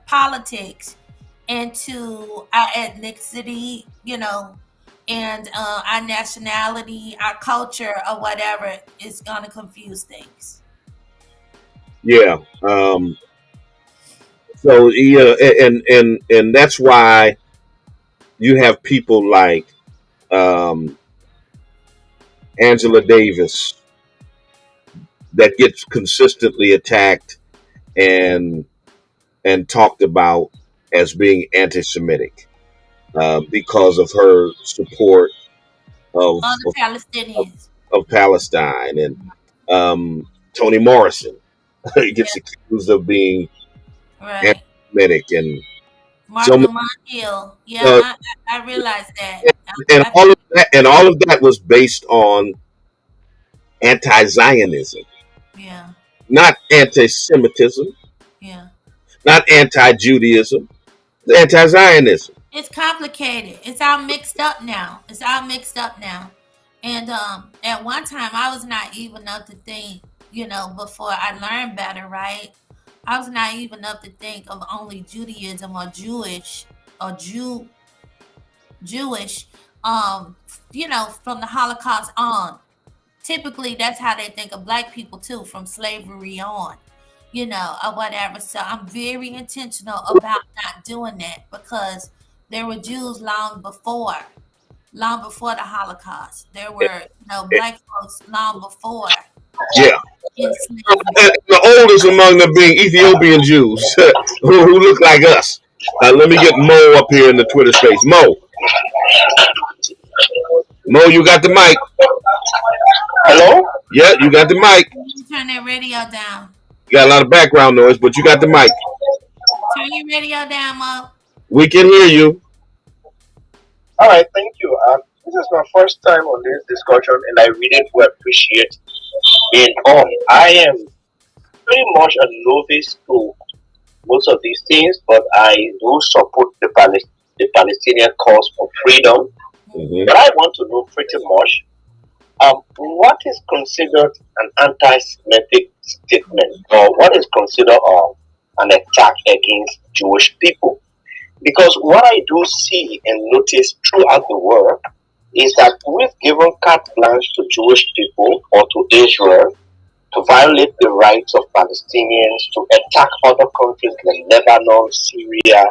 politics into our ethnicity, and our nationality, our culture, or whatever, it's gonna confuse things. Yeah. So yeah, and that's why you have people like um, Angela Davis that gets consistently attacked and talked about as being anti-Semitic because of her support of All the of, of, Palestinians, of Palestine, and Toni Morrison gets yeah, accused of being right. anti-Semitic, and so Martha Montiel, yeah, uh, I realize that. and I all of that, was based on anti-Zionism, yeah, not anti-Semitism, yeah. not anti-Judaism, anti-Zionism. It's complicated. It's all mixed up now. It's all mixed up now. And at one time, I was naive enough to think, before I learned better, right? I was naive enough to think of only Judaism or Jewish or Jewish, from the Holocaust on. Typically, that's how they think of black people too, from slavery on, or whatever. So I'm very intentional about not doing that because there were Jews long before the Holocaust. There were, black folks long before Yeah, enslavement. and the oldest among them being Ethiopian Jews who look like us. Let me get Mo up here in the Twitter space. Mo, you got the mic. Hello? Yeah, you got the mic. You turn that radio down. You got a lot of background noise, but you got the mic. Turn your radio down, Mo. We can hear you. All right, thank you. This is my first time on this discussion, and I really do appreciate being on. I am pretty much a novice to most of these things, but I do support the Palestinian cause for freedom. Mm-hmm. But I want to know pretty much what is considered an anti-Semitic statement, or what is considered an attack against Jewish people. Because what I do see and notice throughout the world is that we've given carte blanche to Jewish people or to Israel to violate the rights of Palestinians, to attack other countries like Lebanon, Syria,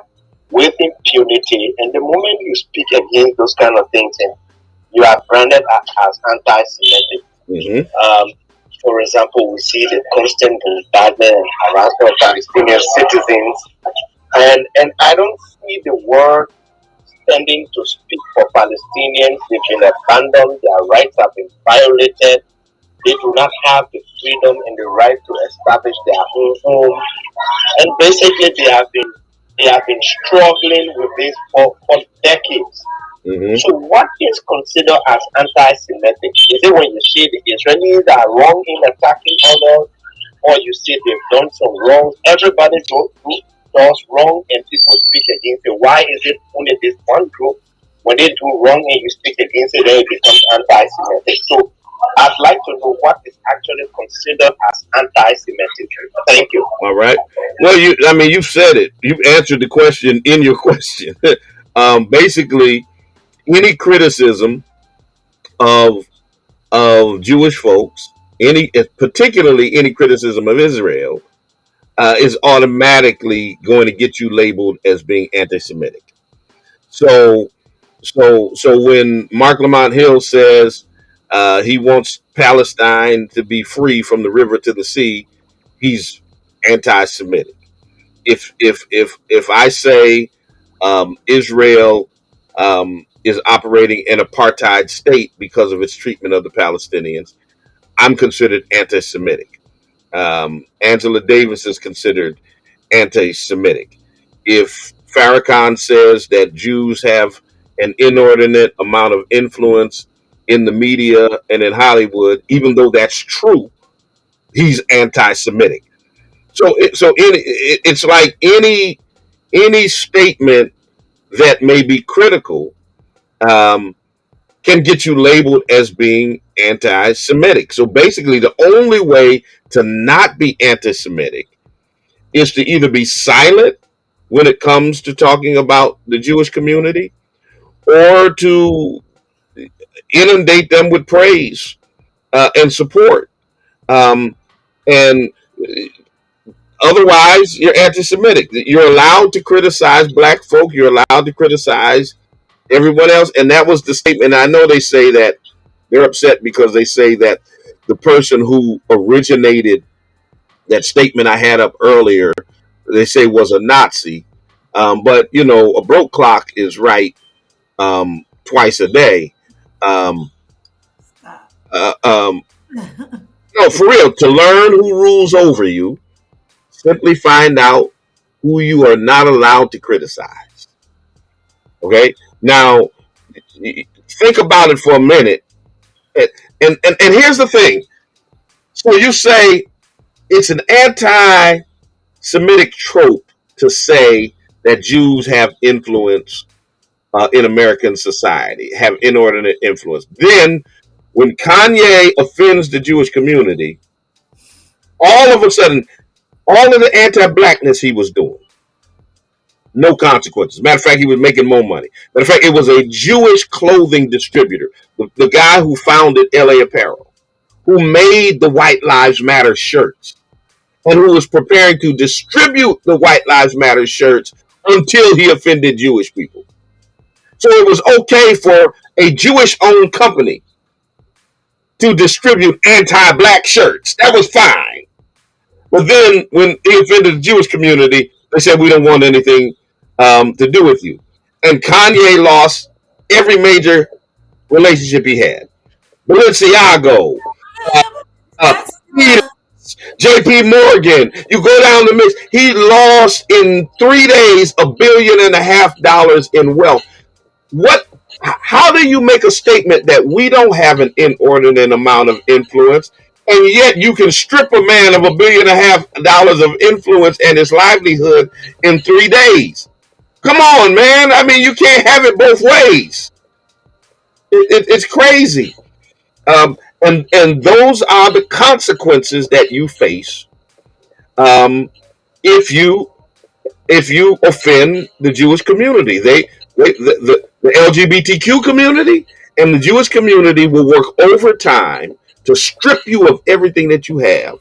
with impunity. And the moment you speak against those kind of things, and you are branded as anti-Semitic. Mm-hmm. For example, we see the constant bombardment and harassment of Palestinian citizens, and I don't see the world standing to speak for Palestinians. They've been abandoned, their rights have been violated. They do not have the freedom and the right to establish their own home, and basically they have been struggling with this for decades. Mm-hmm. So what is considered as anti-Semitic? Is it when you see the Israelis are wrong in attacking others, or you see they've done some wrong? Everybody does wrong and people speak against it. Why is it only this one group? When they do wrong and you speak against it, then it becomes anti-Semitic. So I'd like to know what is actually considered as anti-Semitic. Thank you. All right. Well, you've said it. You've answered the question in your question. Basically, any criticism of Jewish folks, particularly any criticism of Israel, is automatically going to get you labeled as being anti-Semitic. So So when Mark Lamont Hill says he wants Palestine to be free from the river to the sea, he's anti-Semitic. If I say Israel is operating an apartheid state because of its treatment of the Palestinians, I'm considered anti-Semitic. Angela Davis is considered anti-Semitic. If Farrakhan says that Jews have an inordinate amount of influence in the media and in Hollywood, even though that's true, he's anti-Semitic. It's like any statement that may be critical um, can get you labeled as being anti-Semitic. So basically, the only way to not be anti-Semitic is to either be silent when it comes to talking about the Jewish community, or to inundate them with praise and support. Um, and Otherwise, you're anti-Semitic. You're allowed to criticize black folk. You're allowed to criticize everyone else. And that was the statement. I know they say that they're upset because they say that the person who originated that statement I had up earlier, they say was a Nazi. But a broke clock is right twice a day. Um, Stop. uh, um, no, for real. To learn who rules over you, simply find out who you are not allowed to criticize. Okay. Now, think about it for a minute. And here's the thing. So you say it's an anti-Semitic trope to say that Jews have influence in American society, have inordinate influence. Then, when Kanye offends the Jewish community, all of a sudden, all of the anti-blackness he was doing, no consequences. Matter of fact, he was making more money. Matter of fact, it was a Jewish clothing distributor, the guy who founded LA Apparel, who made the White Lives Matter shirts, and who was preparing to distribute the White Lives Matter shirts until he offended Jewish people. So it was okay for a Jewish-owned company to distribute anti-black shirts. That was fine. But then when he offended the Jewish community, they said, we don't want anything to do with you. And Kanye lost every major relationship he had. Balenciaga, uh, That's JP Morgan, you go down the mix. He lost in 3 days $1.5 billion in wealth. What? How do you make a statement that we don't have an inordinate amount of influence, and yet you can strip a man of $1.5 billion of influence and his livelihood in 3 days? Come on, man. I mean, you can't have it both ways. It's crazy. And those are the consequences that you face um, if you offend the Jewish community. The LGBTQ community and the Jewish community will work overtime to strip you of everything that you have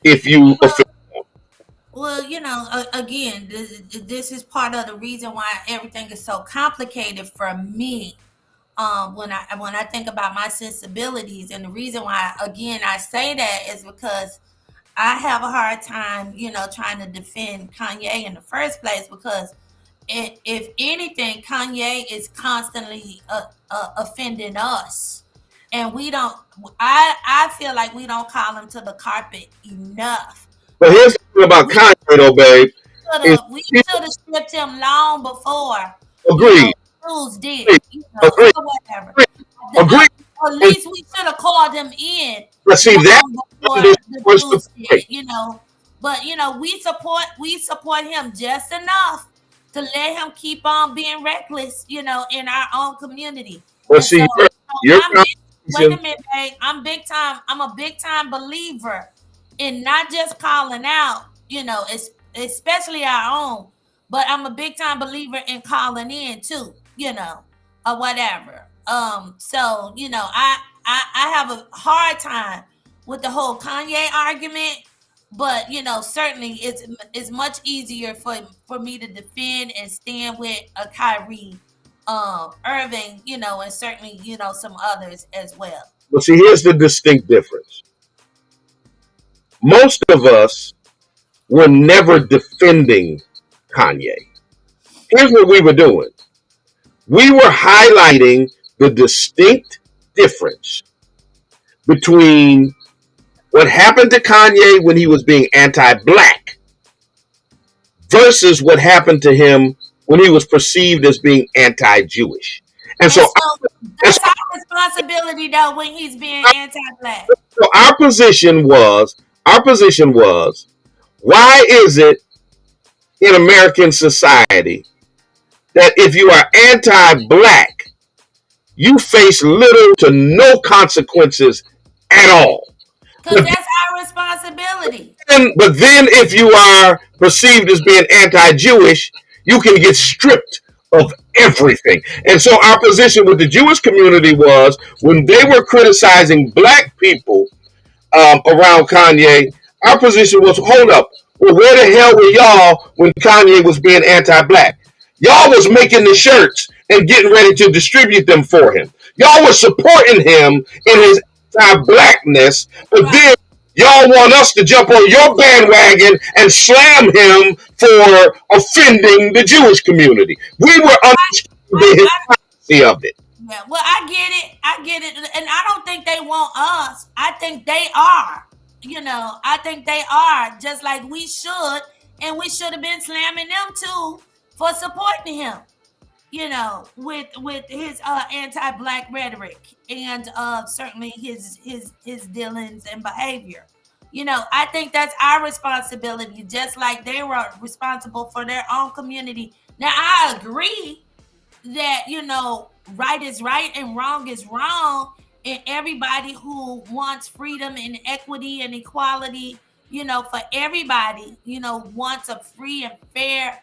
if you offend. well, again, this is part of the reason why everything is so complicated for me. When I think about my sensibilities, and the reason why, again, I say that is because I have a hard time, trying to defend Kanye in the first place, because if anything, Kanye is constantly offending us, and we don't. I feel like we don't call him to the carpet enough. But Like here's the thing about we Kanye, though, babe. Is we should have stripped him long before, agreed, Cruz agreed, did, agreed, so whatever. agreed. At least we should have called him in But see, that long before the was the dudes point. did. But we support him just enough to let him keep on being reckless, in our own community. But And so, see, your I'm big, wait a conversation, minute, babe. I'm a big time believer in not just calling out, especially our own, but I'm a big time believer in calling in too, or whatever. So I have a hard time with the whole Kanye argument, but certainly it's much easier for me to defend and stand with a Kyrie Irving, and certainly, some others as well. But see, here's the distinct difference. Most of us were never defending Kanye. Here's what we were doing. We were highlighting the distinct difference between what happened to Kanye when he was being anti-black versus what happened to him when he was perceived as being anti-Jewish. And so that's our responsibility, though, when he's being anti-black. So our position was, why is it in American society that if you are anti-black, you face little to no consequences at all? Because that's our responsibility. But then if you are perceived as being anti-Jewish, you can get stripped of everything. And so our position with the Jewish community was, when they were criticizing black people around Kanye, our position was, hold up, well, where the hell were y'all when Kanye was being anti-black? Y'all was making the shirts and getting ready to distribute them for him. Y'all was supporting him in his anti-blackness, but then y'all want us to jump on your bandwagon and slam him for offending the Jewish community. We were understanding the hypocrisy of it. Yeah, well, I get it, and I don't think they want us. I think they are. I think they are, just like we should, and we should have been slamming them too for supporting him. With his anti-black rhetoric and certainly his dealings and behavior. I think that's our responsibility, just like they were responsible for their own community. Now, I agree that, right is right and wrong is wrong. And everybody who wants freedom and equity and equality, for everybody, wants a free and fair,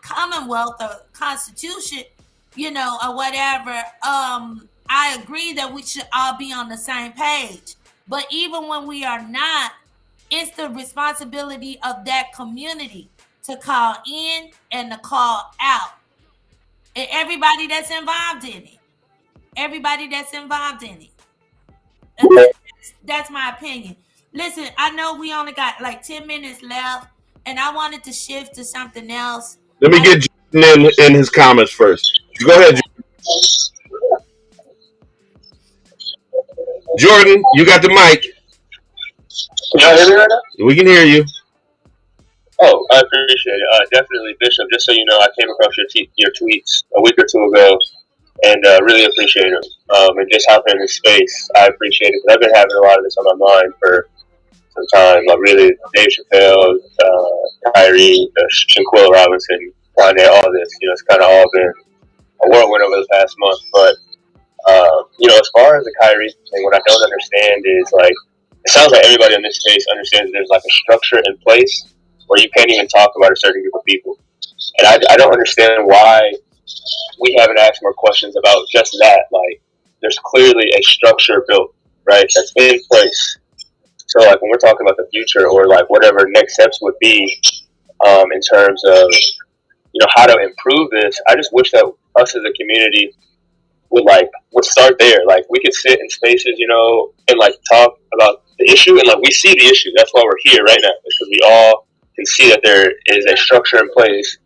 commonwealth or constitution, or whatever. I agree that we should all be on the same page. But even when we are not, it's the responsibility of that community to call in and to call out. And everybody that's involved in it. That's my opinion. Listen, I know we only got like 10 minutes left, and I wanted to shift to something else. Let me get Jordan in his comments first. Go ahead, Jordan, you got the mic. Can y'all hear me right now? We can hear you. Oh, I appreciate it. Definitely, Bishop, just so you know, I came across your tweets a week or two ago, and really appreciate them. And just hopping in this space, I appreciate it. I've been having a lot of this on my mind for some time. Like, really, Dave Chappelle, Kyrie, Shanquilla Robinson, Kanye, all this. It's kind of all been a whirlwind over the past month. But, as far as the Kyrie thing, what I don't understand is, like, it sounds like everybody in this space understands that there's, like, a structure in place where you can't even talk about a certain group of people. And I don't understand why we haven't asked more questions about just that. Like, there's clearly a structure built, right, that's in place. So, like, when we're talking about the future or, like, whatever next steps would be in terms of, how to improve this, I just wish that us as a community would start there. Like, we could sit in spaces, and, like, talk about the issue. And, like, we see the issue. That's why we're here right now, because we all can see that there is a structure in place.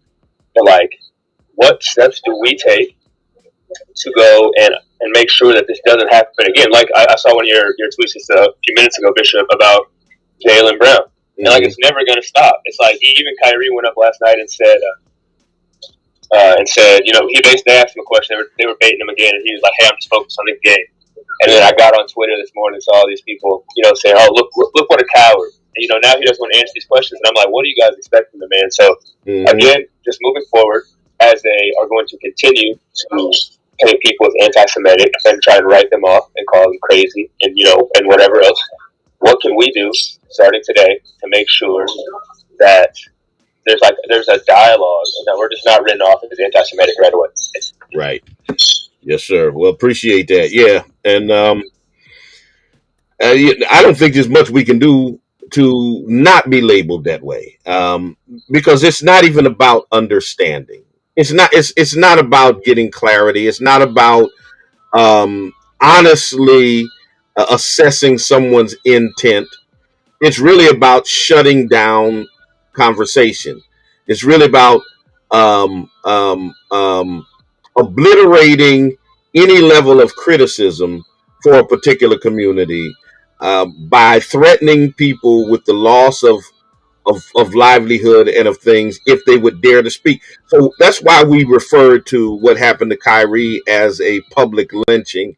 But, like, what steps do we take to go and make sure that this doesn't happen again? Like, I saw one of your tweets just a few minutes ago, Bishop, about Jaylen Brown. And, like, it's never going to stop. It's like, even Kyrie went up last night and said, he basically asked him a question. They were baiting him again, and he was like, hey, I'm just focused on this game. And then I got on Twitter this morning and saw all these people, saying, oh, look what a coward. And, now he doesn't want to answer these questions. And I'm like, what do you guys expect from the man? So, again, just moving forward, as they are going to continue to paint people as anti-Semitic and try to write them off and call them crazy and, and whatever else, what can we do starting today to make sure that there's a dialogue and that we're just not written off as anti-Semitic right away? Right. Yes, sir. Well, appreciate that. Yeah. And I don't think there's much we can do to not be labeled that way, because it's not even about understanding. it's not about getting clarity. It's not about honestly assessing someone's intent. It's really about shutting down conversation. It's really about um, um, um, obliterating any level of criticism for a particular community by threatening people with the loss of livelihood and of things if they would dare to speak. So that's why we refer to what happened to Kyrie as a public lynching,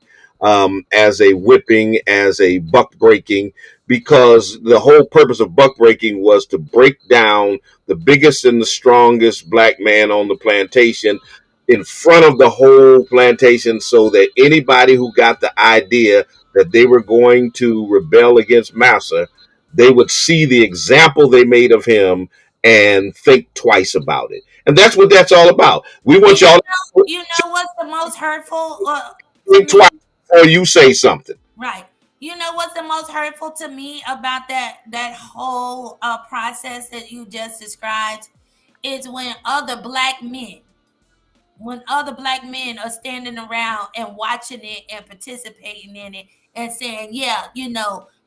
as a whipping, as a buck breaking, because the whole purpose of buck breaking was to break down the biggest and the strongest black man on the plantation in front of the whole plantation so that anybody who got the idea that they were going to rebel against massa, they would see the example they made of him and think twice about it. And that's what that's all about. We want And y'all to you know what's the most hurtful to think twice me? before you say something. Right. You know what's the most hurtful to me about that whole process that you just described is when other black men are standing around and watching it and participating in it and saying, "Yeah,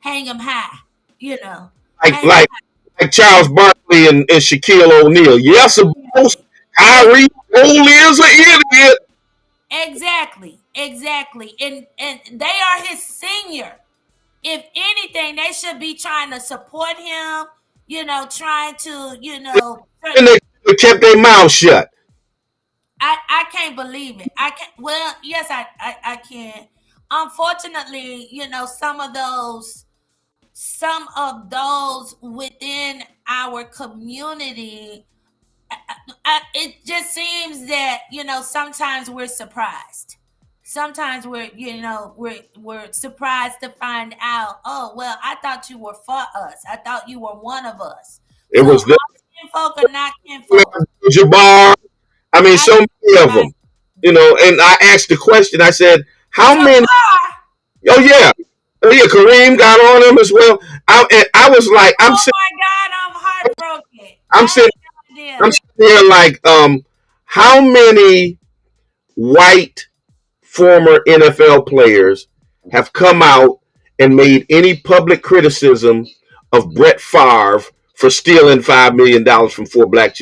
hang him high," you know, Like hang 'em like like Charles Barkley and Shaquille O'Neal. Yes, both. high. Kyrie only is an idiot. Exactly, exactly, and they are his senior. If anything, they should be trying to support him. Trying to, And they kept their mouth shut. I can't believe it. I can. Well, yes, I can. Unfortunately, some of those within our community, it just seems that sometimes we're surprised. Sometimes we're surprised to find out. Oh well, I thought you were for us. I thought you were one of us. It So was all them, kinfolk are not kinfolk. Jabbar. I mean, I so many of them. And I asked the question. I said, "How many?" Jabbar. Oh yeah, oh yeah. Kareem got on him as well. And I was like, Oh my God, I'm heartbroken. I'm I sitting, had no I'm idea. sitting there like, how many white former NFL players have come out and made any public criticism of Brett Favre for stealing $5 million from poor black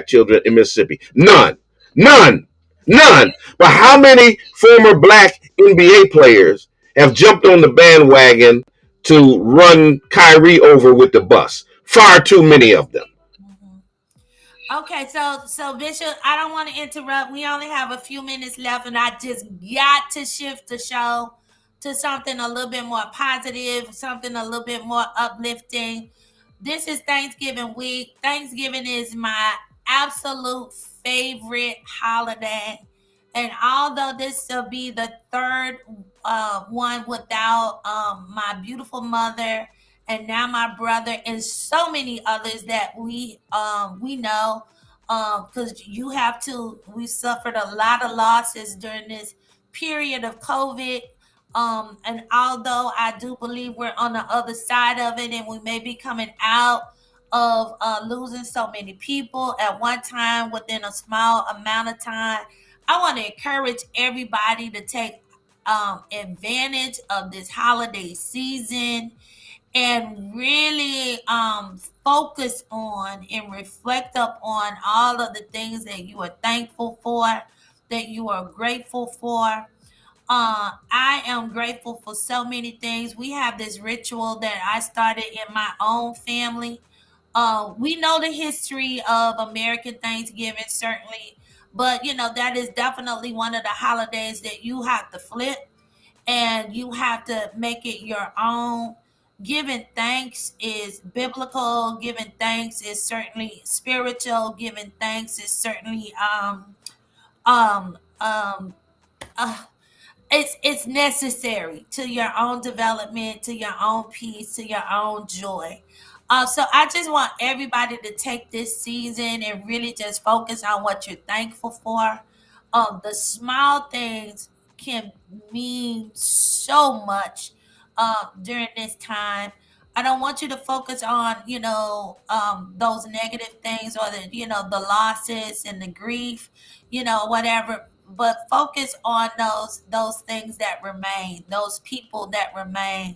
children in Mississippi? None, none, none. But how many former black NBA players have jumped on the bandwagon to run Kyrie over with the bus? Far too many of them. Mhm. Okay, so Bishop, I don't want to interrupt. We only have a few minutes left, and I just got to shift the show to something a little bit more positive, something a little bit more uplifting. This is Thanksgiving week. Thanksgiving is my absolute favorite holiday. And although this will be the third one without my beautiful mother and now my brother and so many others that we know, because we suffered a lot of losses during this period of COVID. And although I do believe we're on the other side of it and we may be coming out of losing so many people at one time within a small amount of time, I want to encourage everybody to take advantage of this holiday season and really focus on and reflect up on all of the things that you are thankful for, that you are grateful for. I am grateful for so many things. We have this ritual that I started in my own family. We know the history of American Thanksgiving, certainly, but that is definitely one of the holidays that you have to flip and you have to make it your own. Giving thanks is biblical. Giving thanks is certainly spiritual. Giving thanks is certainly um um uh, it's necessary to your own development, to your own peace, to your own joy. So I just want everybody to take this season and really just focus on what you're thankful for. The small things can mean so much during this time. I don't want you to focus on, those negative things, or the, the losses and the grief, whatever. But focus on those things that remain, those people that remain.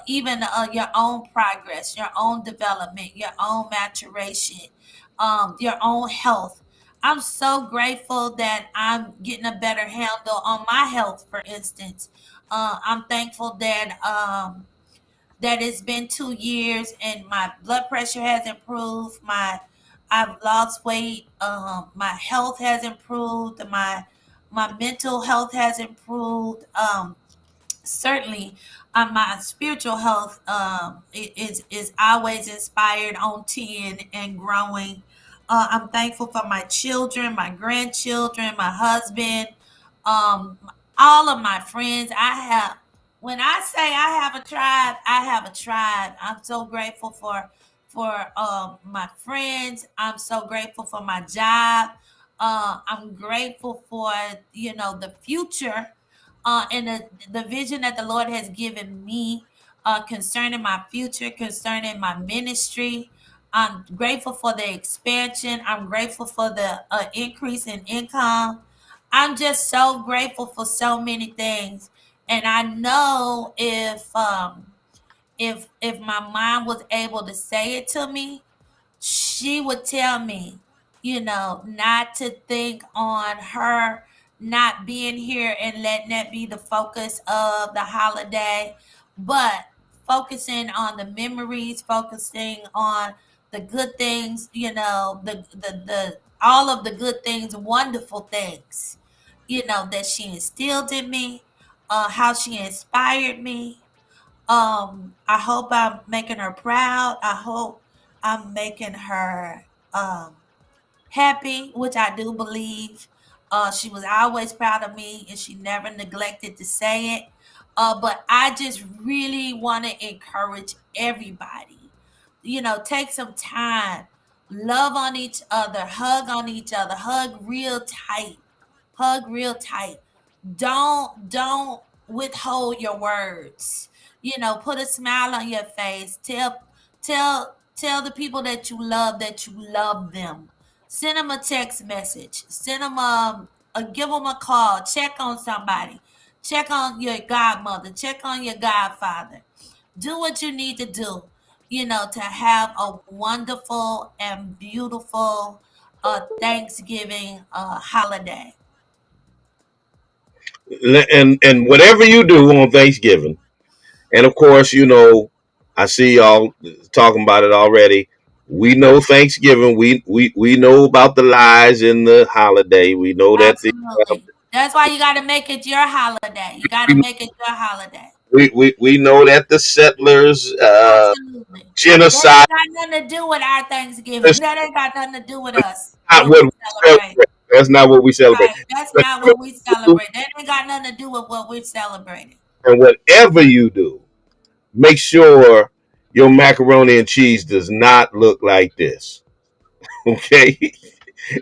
Even your own progress, your own development, your own maturation, your own health. I'm so grateful that I'm getting a better handle on my health, for instance. I'm thankful that it's been 2 years and my blood pressure has improved. I've lost weight. My health has improved. My mental health has improved. Certainly, my spiritual health is always inspired on 10 and growing. I'm thankful for my children, my grandchildren, my husband, um, all of my friends. When I say I have a tribe, I have a tribe. I'm so grateful for my friends. I'm so grateful for my job. I'm grateful for the future, and the vision that the Lord has given me, concerning my future, concerning my ministry. I'm grateful for the expansion. I'm grateful for the increase in income. I'm just so grateful for so many things. And I know if my mom was able to say it to me, she would tell me, not to think on her not being here and letting that be the focus of the holiday, but focusing on the memories, focusing on the good things, the all of the good things, wonderful things, that she instilled in me, how she inspired me. I hope I'm making her proud. I hope I'm making her um happy, which I do believe. She was always proud of me and she never neglected to say it. But I just really want to encourage everybody. Take some time, love on each other, hug on each other, hug real tight, hug real tight. Don't withhold your words. Put a smile on your face. Tell the people that you love them. Send them a text message. Send them give them a call. Check on somebody. Check on your godmother. Check on your godfather. Do what you need to do, to have a wonderful and beautiful Thanksgiving holiday. And whatever you do on Thanksgiving, and of course, I see y'all talking about it already. We know Thanksgiving. We know about the lies in the holiday. We know that Absolutely. That's why you got to make it your holiday. You got to make it your holiday. we know that the settlers Absolutely. That genocide ain't got nothing to do with our Thanksgiving. is That ain't got nothing to do with us, not what we what we celebrate. celebrate. That's not what we celebrate. Right. That's But not what we celebrate. That ain't got nothing to do with what we're celebrating. and whatever you do, make sure your macaroni and cheese does not look like this. Okay?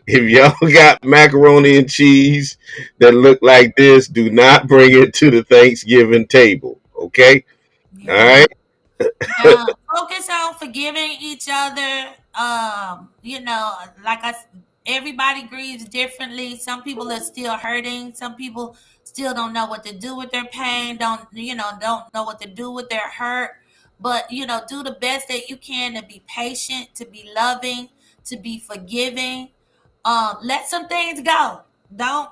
If y'all got macaroni and cheese that look like this, do not bring it to the Thanksgiving table. Okay? All Yeah. right? Yeah, focus on forgiving each other. Like everybody grieves differently. Some people are still hurting. Some people still don't know what to do with their pain. Don't know what to do with their hurt. But do the best that you can to be patient, to be loving, to be forgiving. Let some things go. Don't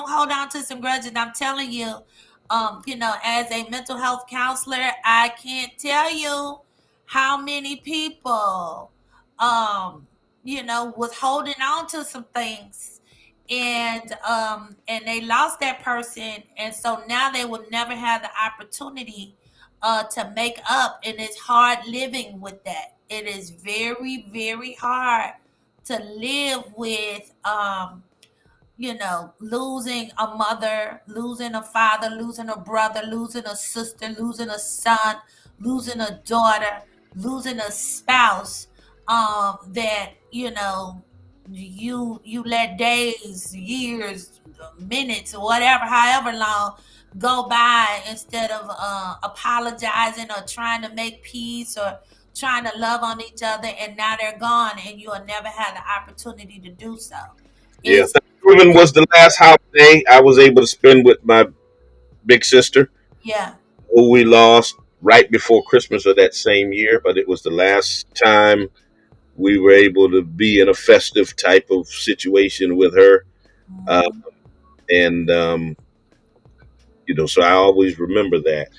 hold on to some grudges. I'm telling you, as a mental health counselor, I can't tell you how many people, was holding on to some things, and they lost that person, and so now they will never have the opportunity to make up, and it's hard living with that. It is very, very hard to live with losing a mother, losing a father, losing a brother, losing a sister, losing a son, losing a daughter, losing a spouse, that you let days, years, minutes, whatever, however long go by instead of apologizing or trying to make peace or trying to love on each other, and now they're gone and you'll never have the opportunity to do so. Yeah, It's Thanksgiving was the last holiday I was able to spend with my big sister, yeah. who we lost right before Christmas of that same year. But it was the last time we were able to be in a festive type of situation with her. Uh, Mhm. and, so I always remember that.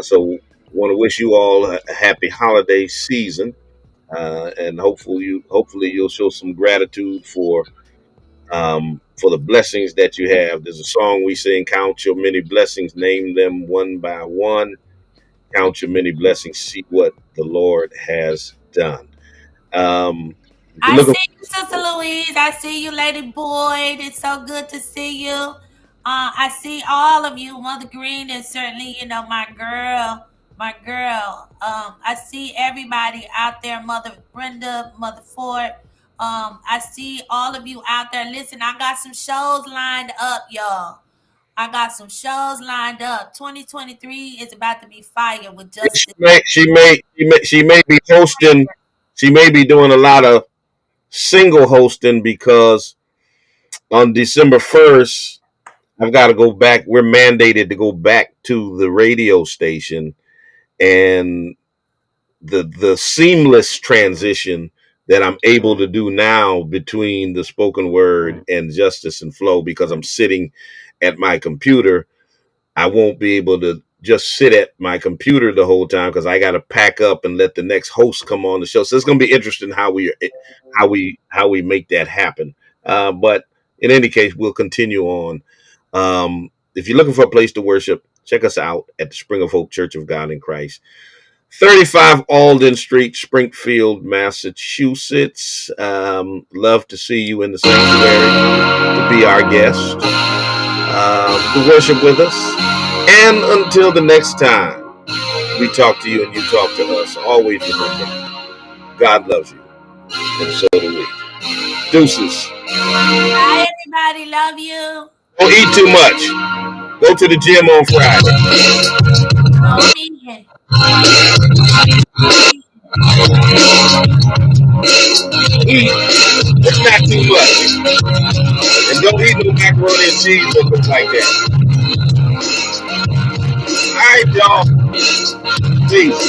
So want to wish you all a happy holiday season. And hopefully you'll show some gratitude for the blessings that you have. There's a song we sing: "Count your many blessings, name them one by one. Count your many blessings, see what the Lord has done." If you're I looking, see you, Sister Louise. I see you, Lady Boyd. It's so good to see you. I see all of you. Mother Green is certainly, my girl. My girl. I see everybody out there. Mother Brenda, Mother Ford. I see all of you out there. Listen, I got some shows lined up, y'all. I got some shows lined up. 2023 is about to be fire with she Justice. may she may be hosting. She may be doing a lot of single hosting because on December 1st, I've got to go back. We're mandated to go back to the radio station, and the seamless transition that I'm able to do now between the spoken word and justice and flow, because I'm sitting at my computer. I won't be able to just sit at my computer the whole time because I got to pack up and let the next host come on the show. So it's going to be interesting how we make that happen. But in any case, we'll continue on. If you're looking for a place to worship, check us out at the Spring of Hope Church of God in Christ, 35 Alden Street, Springfield, Massachusetts. Love to see you in the sanctuary to be our guest, to worship with us. And until the next time we talk to you and you talk to us, always remember, God loves you, and so do we. Deuces. Bye, everybody. Love you. Don't eat too much. Go to the gym on Friday. No, I'm eating. I'm eating. Eat, but not too much. And don't eat no macaroni and cheese or things like that. All right, y'all. Peace.